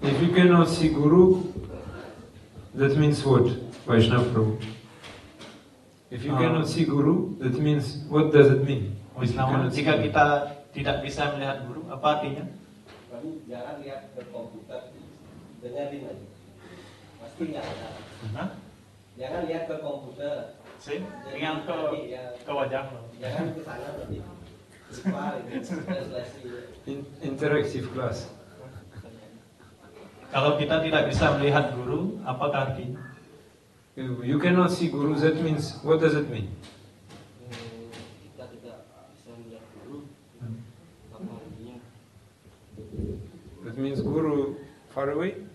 If you cannot see Guru, that means what? Vaishnava Prabhu. If you cannot see Guru, that means, what does it mean? Jika kita tidak bisa melihat Guru, apa artinya? Jangan lihat ke komputer, dengerin aja. Pasti nggak ada. Jangan lihat ke komputer. Dengan ke wajah. Jangan ke sana berarti. Interactive class. Kalau kita tidak bisa melihat Guru, apakah artinya? You cannot see Guru, that means, what does it mean? Kita tidak bisa melihat Guru, apa artinya? That means Guru far away?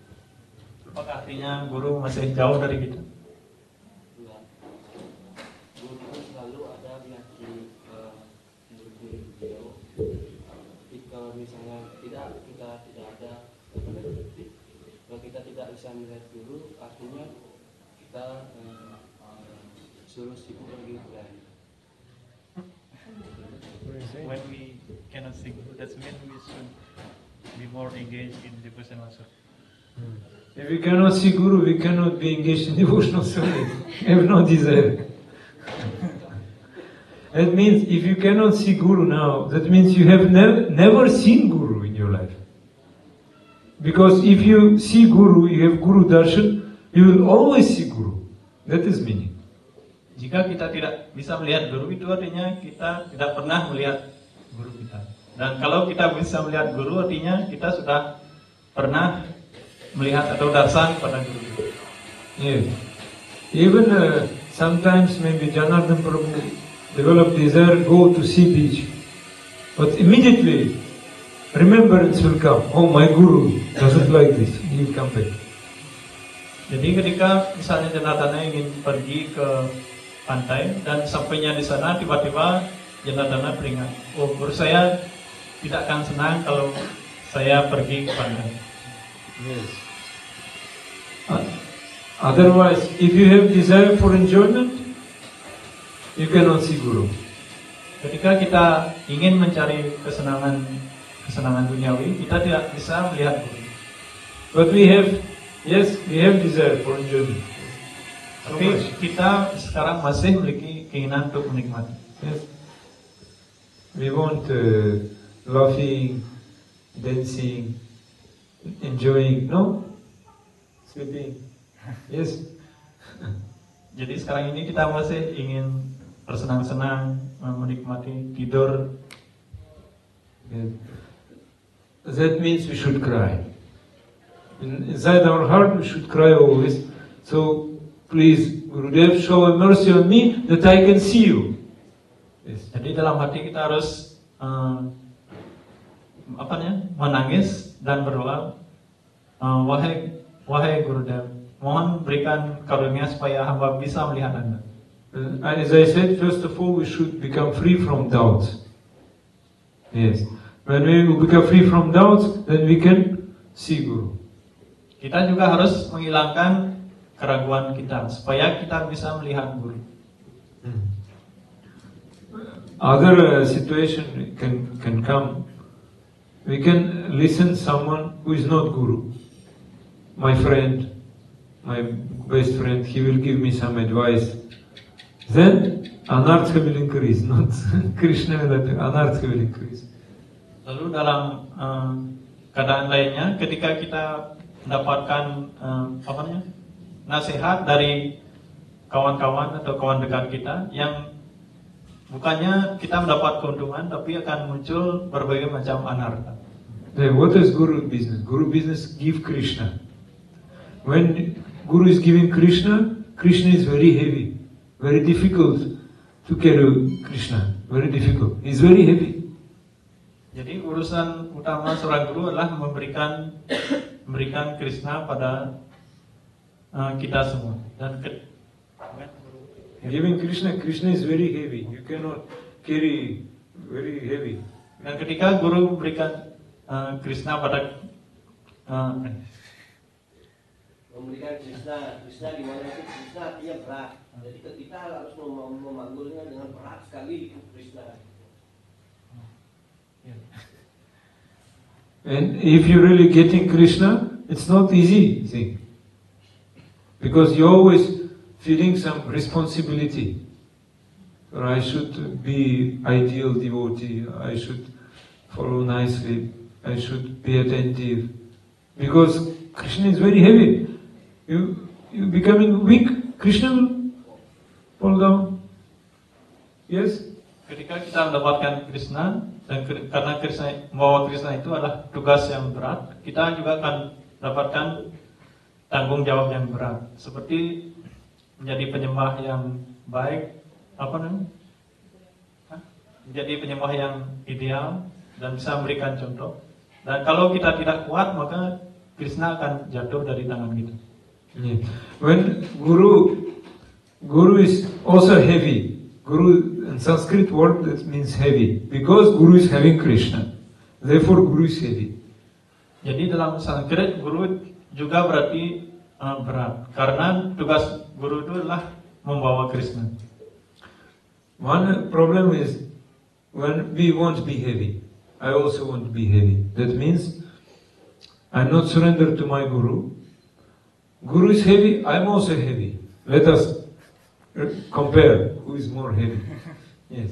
Apakah artinya Guru masih jauh dari kita? Guru selalu ada di diri beliau. Jika misalnya kita tidak ada, kalau kita tidak bisa melihat Guru, artinya kita suruh sibuk lagi belajar. When we cannot see Guru, that means we should be more engaged in devotional service. If we cannot see Guru, we cannot be engaged in devotional service. We have no desire. That means if you cannot see Guru now, that means you have never seen Guru in your life. Because if you see Guru, you have Guru Darshan, you will always see Guru. That is meaning. Jika kita tidak bisa melihat Guru, itu artinya kita tidak pernah melihat Guru kita. Dan kalau kita bisa melihat Guru, artinya kita sudah pernah melihat atau darsan pada Guru kita. Yes. Even sometimes maybe Janardhan Prabhu develop desire, go to sea beach. But immediately, remembrance will come. Oh, my Guru doesn't like this. He will come back. Jadi ketika misalnya Janardana ingin pergi ke pantai dan sampainya di sana, tiba-tiba Janardana peringat, oh Guru saya tidak akan senang kalau saya pergi ke pantai. Yes. Otherwise, if you have desire for enjoyment, you cannot see Guru. Ketika kita ingin mencari kesenangan duniawi, kita tidak bisa melihat Guru. But we have desire for enjoyment. Tapi kita sekarang masih memiliki keinginan untuk menikmati. Yes. We want laughing, dancing, enjoying, no? Sleeping. Yes. Jadi sekarang ini kita masih ingin bersenang-senang, menikmati tidur. That means we should cry. Inside our heart we should cry always. So please, Gurudev, show a mercy on me that I can see you. Yes. Jadi dalam hati kita harus menangis dan berdoa, wahai Gurudev, mohon berikan karunia supaya hamba bisa melihat Anda. As I said, first of all, we should become free from doubts. Yes. When we become free from doubts, then we can see Guru. Kita juga harus menghilangkan keraguan kita supaya kita bisa melihat Guru. Other situation can come. We can listen someone who is not Guru. My friend, my best friend, he will give me some advice. Then anartha will increase, not Krishna will appear. Anartha will increase. Lalu dalam keadaan lainnya, ketika kita mendapatkan nasihat dari kawan-kawan atau kawan dekat kita yang bukannya kita mendapat keuntungan, tapi akan muncul berbagai macam anartha. Then what is Guru business? Guru business give Krishna. When Guru is giving Krishna, Krishna is very heavy, very difficult to carry Krishna. Very difficult. He's very heavy. Jadi urusan utama seorang guru adalah memberikan Krishna pada kita semua. Dan giving Krishna is very heavy. You cannot carry very heavy. Dan ketika guru memberikan Krishna pada memberikan Krishna di mana itu Krishna artinya berat. Jadi kita harus memanggulnya dengan berat sekali itu Krishna. And if you're really getting Krishna, it's not easy thing. Because you're always feeling some responsibility. Or I should be ideal devotee, I should follow nicely, I should be attentive. Because Krishna is very heavy. You becoming weak, Krishna will fall down. Yes? Ketika kita mendapatkan Krishna, dan karena membawa Krishna itu adalah tugas yang berat, kita juga akan mendapatkan tanggung jawab yang berat, seperti menjadi penyembah yang baik, menjadi penyembah yang ideal dan bisa memberikan contoh. Dan kalau kita tidak kuat, maka Krishna akan jatuh dari tangan kita. Yeah. When Guru is also heavy. Guru in Sanskrit word that means heavy, because Guru is having Krishna. Therefore Guru is heavy. Jadi dalam Sanskrit guru juga berarti berat, karena tugas guru itu adalah membawa Krishna. One problem is when we want to be heavy, I also want to be heavy. That means I'm not surrendered to my Guru. Guru is heavy, I'm also heavy. Let us compare who is more heavy. Yes.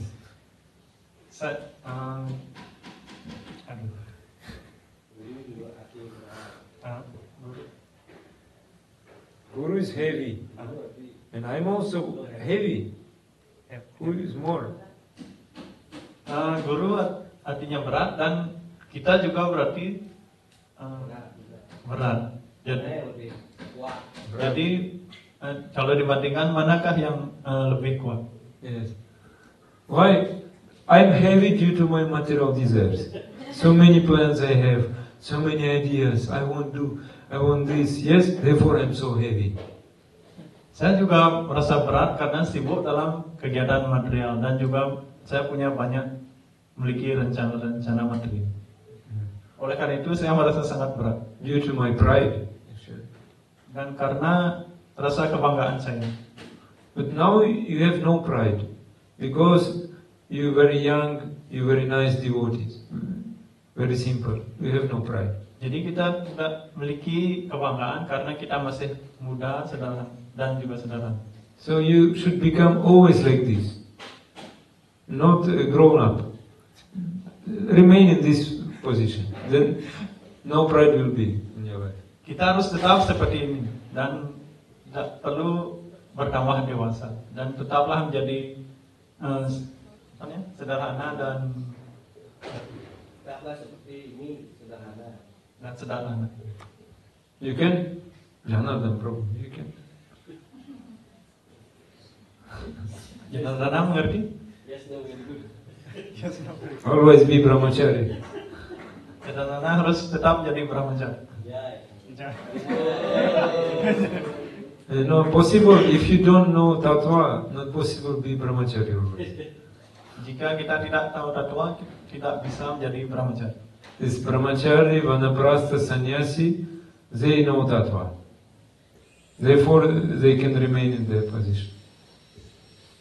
Guru is heavy, and I'm also heavy. Who is more? Guru artinya berat dan kita juga berarti berat. Jadi kalau dibandingkan manakah yang lebih kuat? Yes. Why? I'm heavy due to my material desires. So many plans I have, so many ideas. I want this. Yes, therefore I'm so heavy. Saya juga merasa berat karena sibuk dalam kegiatan material dan juga saya punya banyak memiliki rencana-rencana material. Oleh karena itu saya merasa sangat berat. Due to my pride. Dan karena rasa kebanggaan saya. But now you have no pride, because you're very young, you're very nice devotees. Very simple. You have no pride. Jadi kita tidak memiliki kebanggaan karena kita masih muda, sederhana dan juga sederhana. So you should become always like this, not grown up. Remain in this position. Then no pride will be in your life. Kita harus tetap seperti ini dan tidak perlu bertambah dewasa dan tetaplah menjadi sederhana dan seperti ini sederhana. You can? Jangan ada problem. You can. Sederhana mengerti? Yes, no, very good. Always be brahmachari. Sederhana harus tetap jadi brahmachari. No possible if you don't know tattva, not possible be brahmachari always. Jika kita tidak tahu tattva, tidak bisa menjadi brahmachari. This brahmachari, vanaprastha, sannyasi, they know tattva. Therefore, they can remain in their position.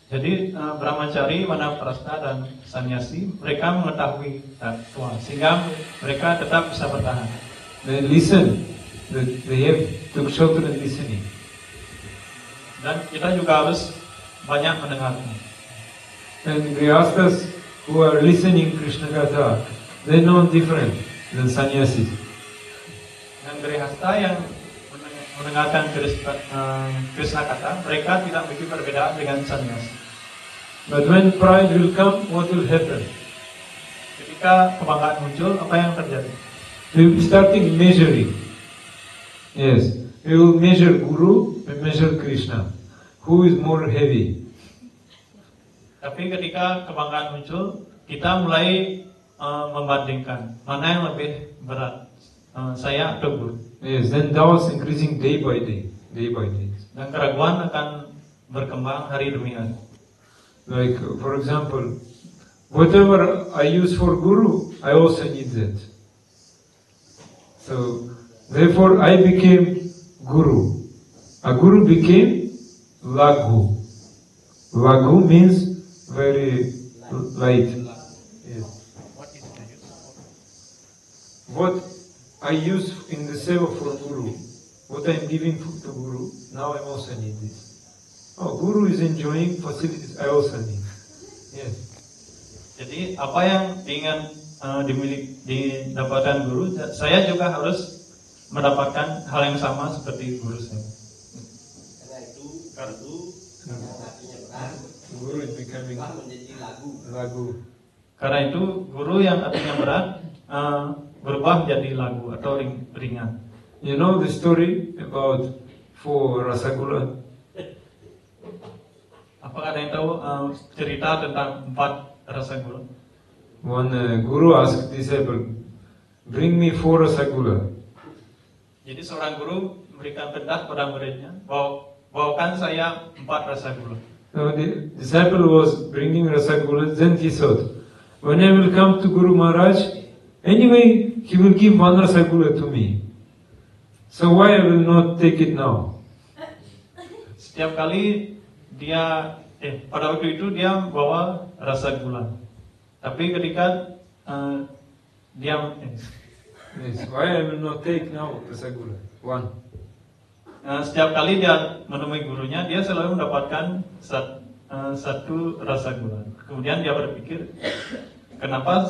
Jadi brahmachari, vanaprastha dan sannyasi mereka mengetahui tattva sehingga mereka tetap bisa bertahan. They listen. They have tukshatra listening. Dan kita juga harus banyak mendengarkan. And grihasthas who are listening Krishna Katha, they know different than sannyasis. Dan grihastha yang mendengarkan Krishna Katha, mereka tidak begitu berbeda dengan sannyasi. But when pride will come, what will happen? Ketika kebanggaan muncul, apa yang terjadi? We will be starting measuring. Yes, we will measure Guru and measure Krishna. Who is more heavy? Tapi ketika kebanggaan muncul, kita mulai membandingkan mana yang lebih berat, saya atau Guru. Yes, then doubts increasing day by day. Dan keraguan akan berkembang hari demi hari. Like, for example, whatever I use for Guru, I also need that. So, therefore I became Guru. A Guru became Laghu. Laghu means very light. Yes. What I use in the seva for Guru, what I am giving to Guru, now I also need this. Oh, Guru is enjoying facilities, I also need. Yes. Jadi apa yang ingin didapatkan Guru, saya juga harus mendapatkan hal yang sama seperti Guru saya. Karena itu artinya berat. Guru is becoming menjadi Laghu. Karena itu Guru yang artinya berat berubah menjadi lagu atau ringan. You know the story about 4 rasagula? Apakah ada yang tahu cerita tentang 4 rasa gula? One Guru asked disciple, bring me 4 rasagula. Jadi seorang guru memberikan perintah pada muridnya, bawakan saya 4 rasa gula. So the disciple was bringing rasagula, then he thought, when I will come to Guru Maharaj, anyway he will give 1 rasagula to me. So why I will not take it now? Setiap kali dia pada waktu itu dia bawa rasa gula. Tapi ketika dia Yes, why I will not take now rasagula? 1. Setiap kali dia menemui gurunya, dia selalu mendapatkan satu rasa gula. Kemudian dia berpikir, kenapa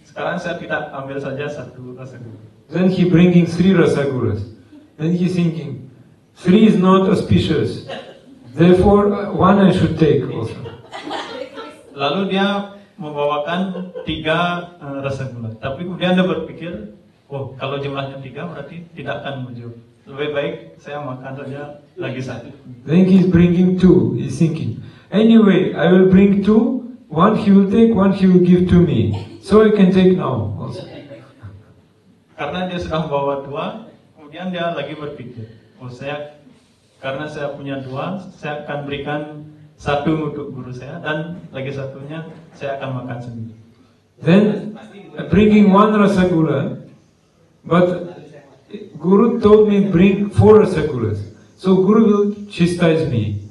sekarang saya tidak ambil saja 1 rasa gula? Then he bringing 3 rasagulas. Then he thinking, 3 is not auspicious. Therefore, 1 I should take also. Lalu dia membawakan 3 rasa gula. Tapi kemudian dia berpikir, oh kalau jumlahnya 3 berarti tidak akan muncul. Lebih baik saya makan saja lagi 1. Then he's bringing 2. He's thinking, anyway, I will bring 2. 1 he will take, 1 he will give to me. So I can take now also. Karena dia sudah membawa 2, kemudian dia lagi berpikir, oh karena saya punya 2, saya akan berikan 1 untuk guru saya dan lagi 1-nya saya akan makan sendiri. Then bringing 1 rasagula, but Guru told me bring 4 rasagulas. So Guru will chastise me.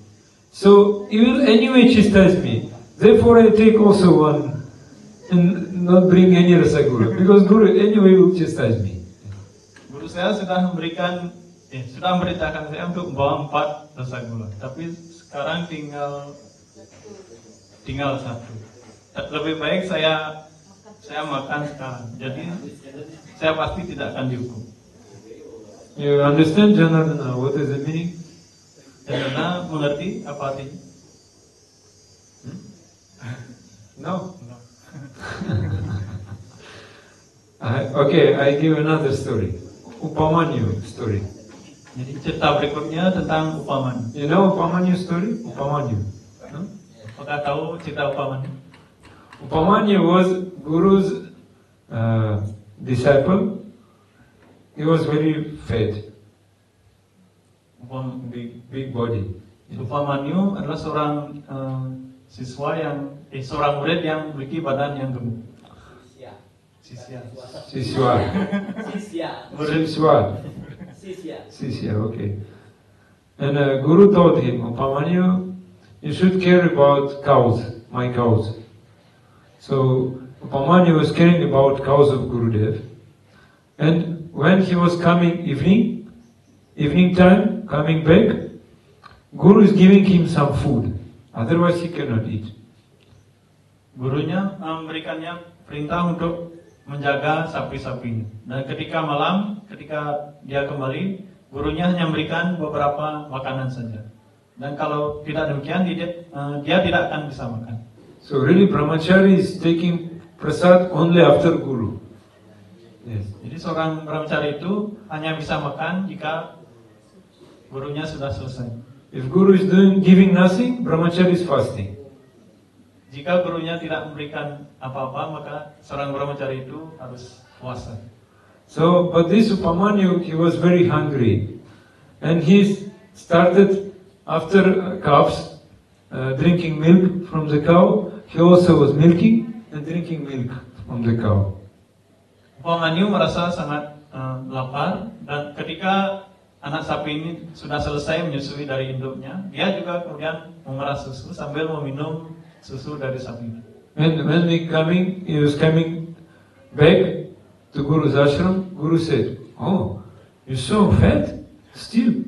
So he will anyway chastise me. Therefore I take also 1 and not bring any rasagula because Guru anyway will chastise me. Guru saya sudah memerintahkan saya untuk membawa 4 rasagula, tapi sekarang tinggal 1. Lebih baik saya makan sekarang. Jadi saya pasti tidak akan dihukum. You understand, Janardana, what is the meaning? Saudara mengerti apa artinya? No. Okay, I give another story. Upamanyu story. Jadi cerita berikutnya tentang Upamanyu. You know Upamanyu story? Upamanyu. No? Apakah tahu cerita Upamanyu? Upamanyu was Guru's disciple. He was very fat, big body. Upamanyu adalah seorang siswa yang seorang murid yang memiliki badan yang gemuk. Sisya. Siswa. Sisya, okay. And Guru told him, Upamanyu, you should care about cows, my cows. So Upamanyu was caring about cows of Gurudev. And when he was coming evening time, coming back, Guru is giving him some food. Otherwise he cannot eat. Gurunya memberikannya perintah untuk menjaga sapi-sapinya. Dan ketika malam, ketika dia kembali, gurunya hanya memberikan beberapa makanan saja. Dan kalau tidak demikian, dia tidak akan bisa makan. So really Brahmachari is taking prasad only after Guru. Yes. Jadi seorang brahmachari itu hanya bisa makan jika gurunya sudah selesai. If Guru is giving nothing, Brahmachari is fasting. Jika gurunya tidak memberikan apa-apa, maka seorang brahmachari itu harus puasa. So, but this Upamanyu, he was very hungry. And he started, after calves, drinking milk from the cow. He also was milking and drinking milk from the cow. Upamanyu merasa sangat lapar, dan ketika anak sapi ini sudah selesai menyusui dari induknya, dia juga kemudian memerah susu sambil meminum susu dari sapi. And when he was coming back to Guru's ashram, Guru said, "Oh, you're so fat still.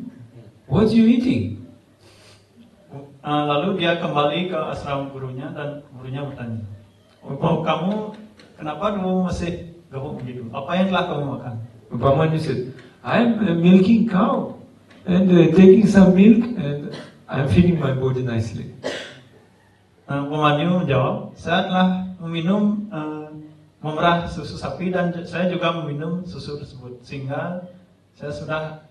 What are you eating?" Lalu dia kembali ke ashram gurunya dan gurunya bertanya, "Oh, kamu kenapa dulu masih gemuk begitu? Apa yang telah kamu makan?" Upamanyu said, "I'm milking cow and taking some milk and I'm feeding my body nicely." Upamanyu menjawab, "Saya telah memerah susu sapi dan saya juga meminum susu tersebut, sehingga saya sudah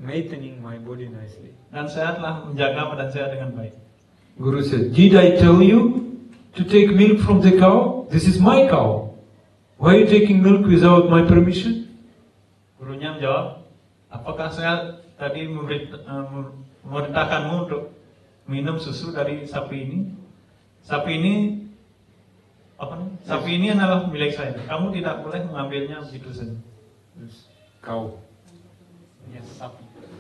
maintaining my body nicely. Dan saya telah menjaga badan saya dengan baik." Guru said, "Did I tell you to take milk from the cow? This is my cow. Why are you taking milk without my permission?" Gurunya menjawab, "Apakah saya tadi memerintahkanmu untuk minum susu dari sapi ini? Sapi ini adalah milik saya. Kamu tidak boleh mengambilnya begitu saja." Cow. Yes,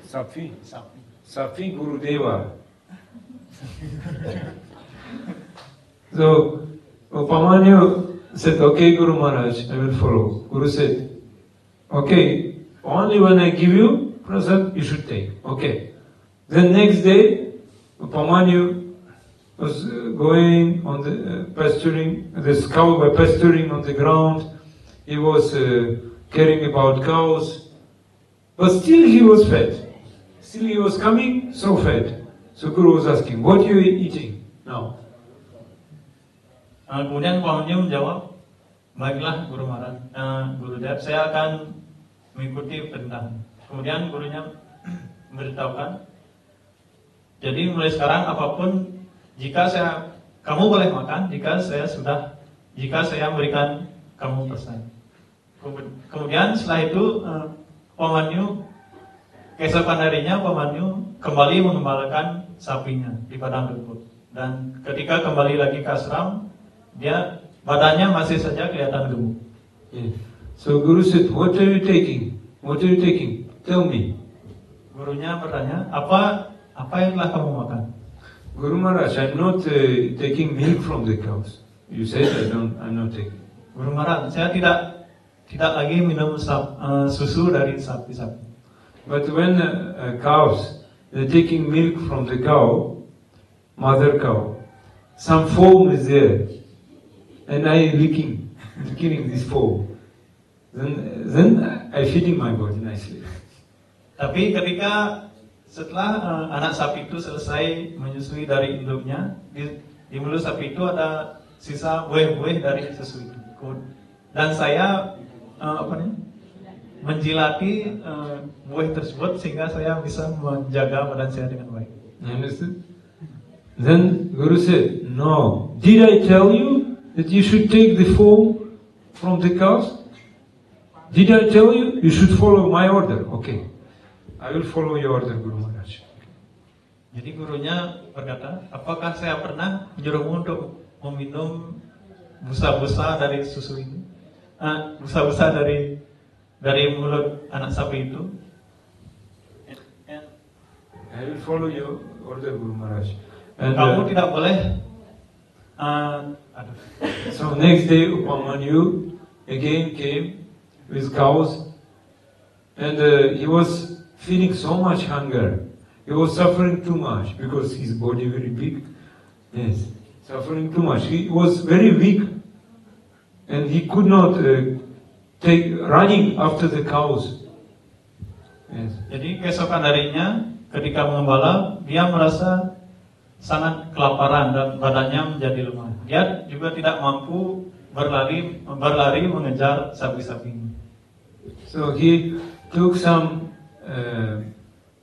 sapi. Sapi Guru Deva. So Upamanyu said, "Okay, Guru Maharaj, I will follow." Guru said, "Okay, only when I give you prasad, you should take." Okay. Then next day, Upamanyu was going on the pasturing. The cows were pasturing on the ground. He was caring about cows, but still he was fat. Still he was coming so fat. So Guru was asking, "What are you eating now?" Kemudian Upamanyu menjawab, "Baiklah Guru Maharaj, Gurudev, saya akan mengikuti perintah." Kemudian gurunya memberitahukan, "Jadi mulai sekarang apapun, kamu boleh makan jika saya memberikan kamu pesan." Kemudian setelah itu Upamanyu, keesokan harinya Upamanyu kembali mengembalakan sapinya di padang rumput. Dan ketika kembali lagi ke ashram, dia badannya masih saja kelihatan gemuk. Yeah. So Guru said, "What are you taking? What are you taking? Tell me." Gurunya bertanya, apa yang telah kamu makan? Guru Maharaj, I'm not taking milk from the cows. You said I'm not taking. Guru Maharaj, saya tidak lagi minum susu dari sapi-sapi. But when cows, they're taking milk from the cow, mother cow, some foam is there, and I licking this foam. Then I feeding my body nicely. Tapi ketika Setelah anak sapi itu selesai menyusui dari induknya, di mulut sapi itu ada sisa buih-buih dari susu itu. Dan saya menjilati buih tersebut sehingga saya bisa menjaga badan saya dengan baik. Understood? Then Guru said, no, did I tell you that you should take the foam from the cows? Did I tell you? You should follow my order. Okay, I will follow your order, Guru Maharaj. Jadi gurunya berkata, apakah saya pernah menyuruhmu untuk meminum busa-busa dari susu ini? Busa-busa dari mulut anak sapi itu? I will follow your order, Guru Maharaj. And Kamu tidak boleh. so next day Upamanyu again came with cows, and he was feeling so much hunger. He was suffering too much because his body very big. Yes, suffering too much. He was very weak, and he could not take running after the cows. Yes. Jadi keesokan harinya ketika mengembala, dia merasa sangat kelaparan dan badannya menjadi lemah. Dia juga tidak mampu berlari mengejar sapi-sapi ini. So he took some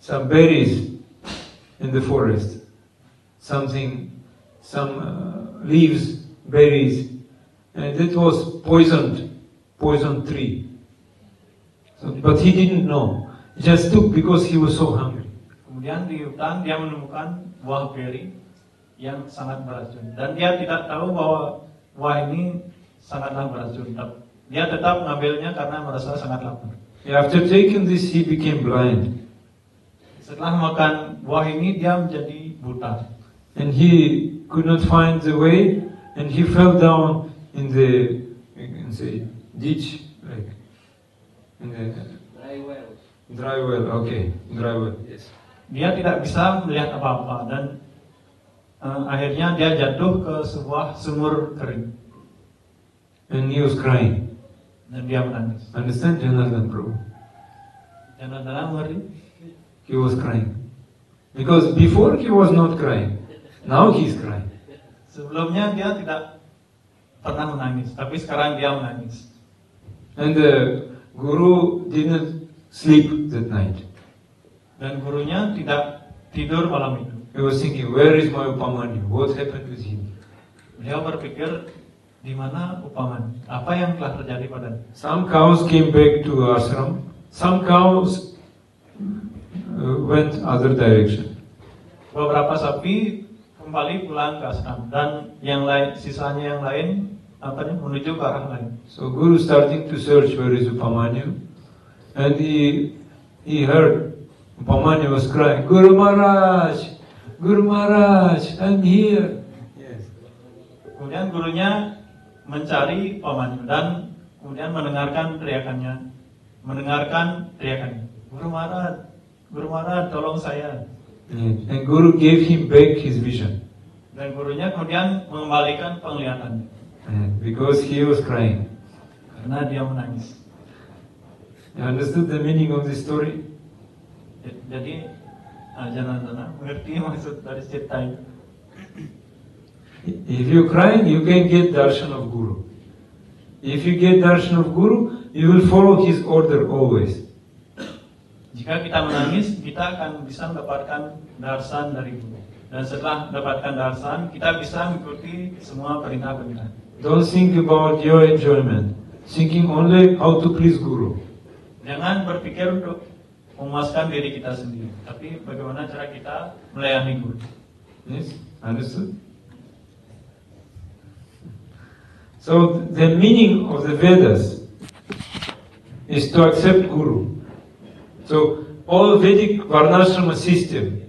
berries in the forest, some leaves, berries, and it was poison tree. So, but he didn't know. He just took because he was so hungry. Kemudian di hutan dia menemukan buah beri yang sangat beracun dan dia tidak tahu bahwa buah ini sangatlah beracun. Dia tetap mengambilnya karena merasa sangat lapar. After taking this, he became blind. Setelah makan buah ini dia menjadi buta. And he could not find the way, and he fell down in the, you can say, ditch, like in the dry well. Okay, dry well. Yes. Dia tidak bisa melihat apa-apa dan akhirnya dia jatuh ke sebuah sumur kering. And he was crying. Dan dia menangis. Understand, Janardhan Prabhu? Janardhan mengerti? He was crying. Because before he was not crying. Now he is crying. Sebelumnya dia tidak pernah menangis, tapi sekarang dia menangis. And the Guru didn't sleep that night. Dan gurunya tidak tidur malam itu. He was thinking, where is my Upamanyu? What happened with him? Beliau berpikir, di mana Upamanyu? Apa yang telah terjadi padanya? Some cows came back to ashram. Some cows went other direction. Beberapa sapi kembali pulang ke ashram dan yang lain, sisanya yang lain menuju ke arah lain. So Guru starting to search where is Upamanyu, and he heard Upamanyu was crying, Guru Maharaj, I'm here. Yes. Kemudian gurunya mencari Upamanyu dan kemudian mendengarkan teriakannya. Guru Maharaj, tolong saya. Yes. And Guru gave him back his vision. Dan gurunya kemudian mengembalikan penglihatannya. Because he was crying. Karena dia menangis. You understood the meaning of this story? Jadi Janardana mengerti maksud dari cerita itu. If you're crying, you can get darshan of Guru. If you get darshan of Guru, you will follow his order always. Jika kita menangis, kita akan bisa mendapatkan darsan dari Guru. Dan setelah mendapatkan darsan, kita bisa mengikuti semua perintah-perintah. Don't think about your enjoyment. Thinking only how to please Guru. Jangan berpikir untuk memuaskan diri kita sendiri, tapi bagaimana cara kita melayani Guru. Yes, understood? So the meaning of the Vedas is to accept Guru. So all Vedic Varnashrama system,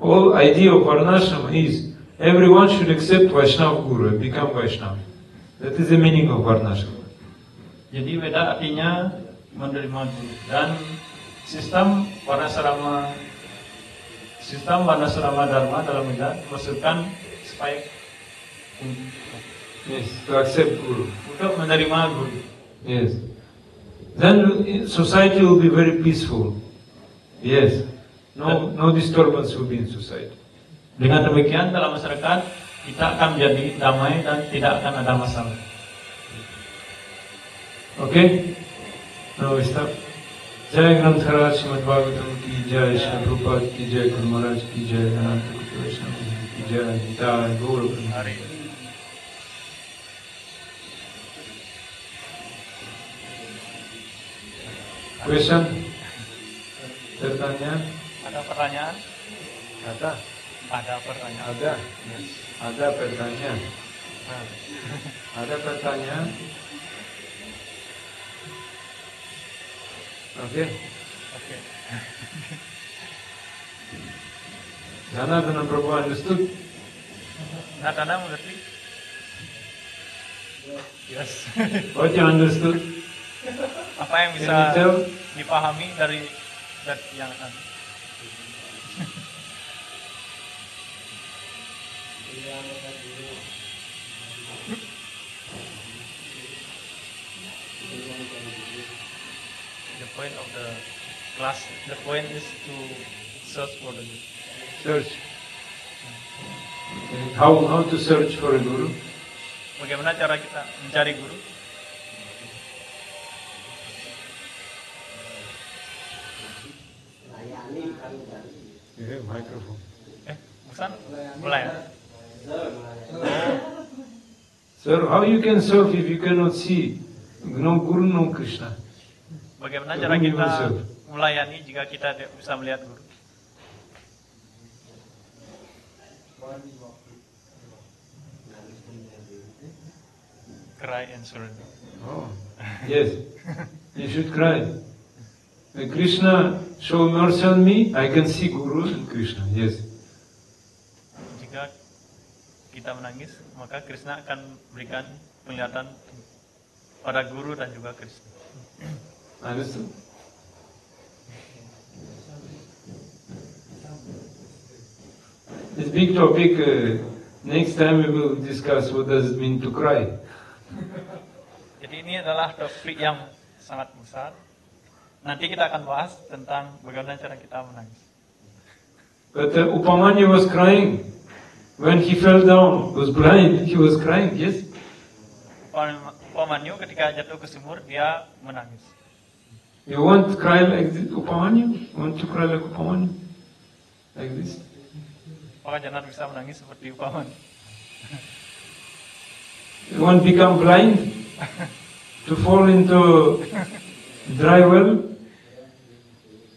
all idea of Varnashrama is everyone should accept Vaishnava Guru and become Vaishnava. That is the meaning of Varnashrama. Jadi Veda artinya menerima Guru dan sistem Varnasrama Dharma dalam Veda maksudkan supaya Yes, to accept Guru. Untuk menerima Guru. Yes. Then society will be very peaceful. Yes. No disturbance will be in society. Dengan demikian dalam masyarakat kita akan menjadi damai dan tidak akan ada masalah. Okay? Now we stop. Jai Granth Maharaj Srimad Bhagavatam ki jai, Srila Prabhupada ki jai, Guru Maharaj ki jai, Ananta Koti Vaishnava ki jai, Jai Gaur Hari. Question? Pertanyaan? Ada pertanyaan? Ada? Ada pertanyaan. Ada? Ada pertanyaan? Ada pertanyaan? Okay? Oke. Janardana Prabhu understood? Natana mengerti? Yes. What you understood? Apa yang bisa Can you tell? dipahami dari yang the point of the class, the point is to search for the guru. Search. How to search for a guru? Bagaimana cara kita mencari guru? You have microphone. Bukan? Mulai. Sir, how you can serve if you cannot see? No Guru, no Krishna. Bagaimana cara kita melayani jika kita tidak bisa melihat guru? Cry and surrender. Oh, yes. You should cry. When Krishna show mercy on me, I can see Guru and Krishna. Yes. Jika kita menangis, maka Krishna akan berikan penglihatan pada guru dan juga Krishna. Understood? This big topic, next time we will discuss what does it mean to cry. Jadi ini adalah topik yang sangat besar. Nanti kita akan bahas tentang bagaimana cara kita menangis. But Upamanya was crying. When he fell down, was blind, he was crying, yes? Upamanyu ketika jatuh ke sumur, dia menangis. You want to cry like this, Upamanya? Want to cry like Upamanya? Like this? Maka jangan bisa menangis seperti Upamanyu. You want to become blind? To fall into dry well?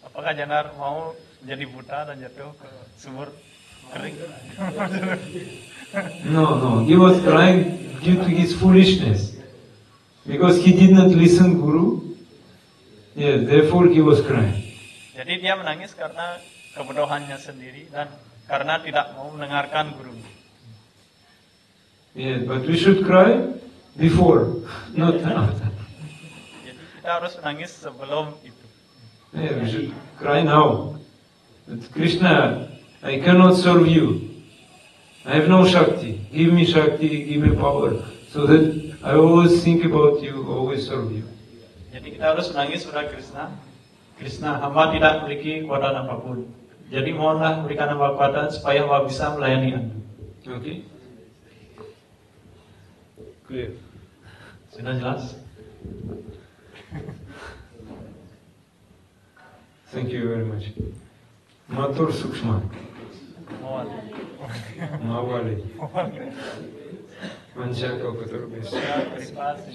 Apakah Janar mau jadi buta dan jatuh ke sumur kering? No. He was crying due to his foolishness. Because he did not listen Guru. Yes, therefore he was crying. Jadi dia menangis karena kebodohannya sendiri dan karena tidak mau mendengarkan guru. Yes, but we should cry before, not after. Jadi kita harus menangis sebelum itu. Yeah, we should cry now. But Krishna, I cannot serve you. I have no Shakti. Give me Shakti, give me power. So that I always think about you, always serve you. Jadi kita harus menangis pada Krishna. Krishna, hamba tidak memiliki kekuatan apapun. Jadi mohonlah berikan hamba kekuatan supaya hamba bisa melayani Anda. Okay? Clear. Sudah jelas? Thank you very much. Matur Sukshma. Mohon. Mawali. Manca kau ketur besi. Terima kasih.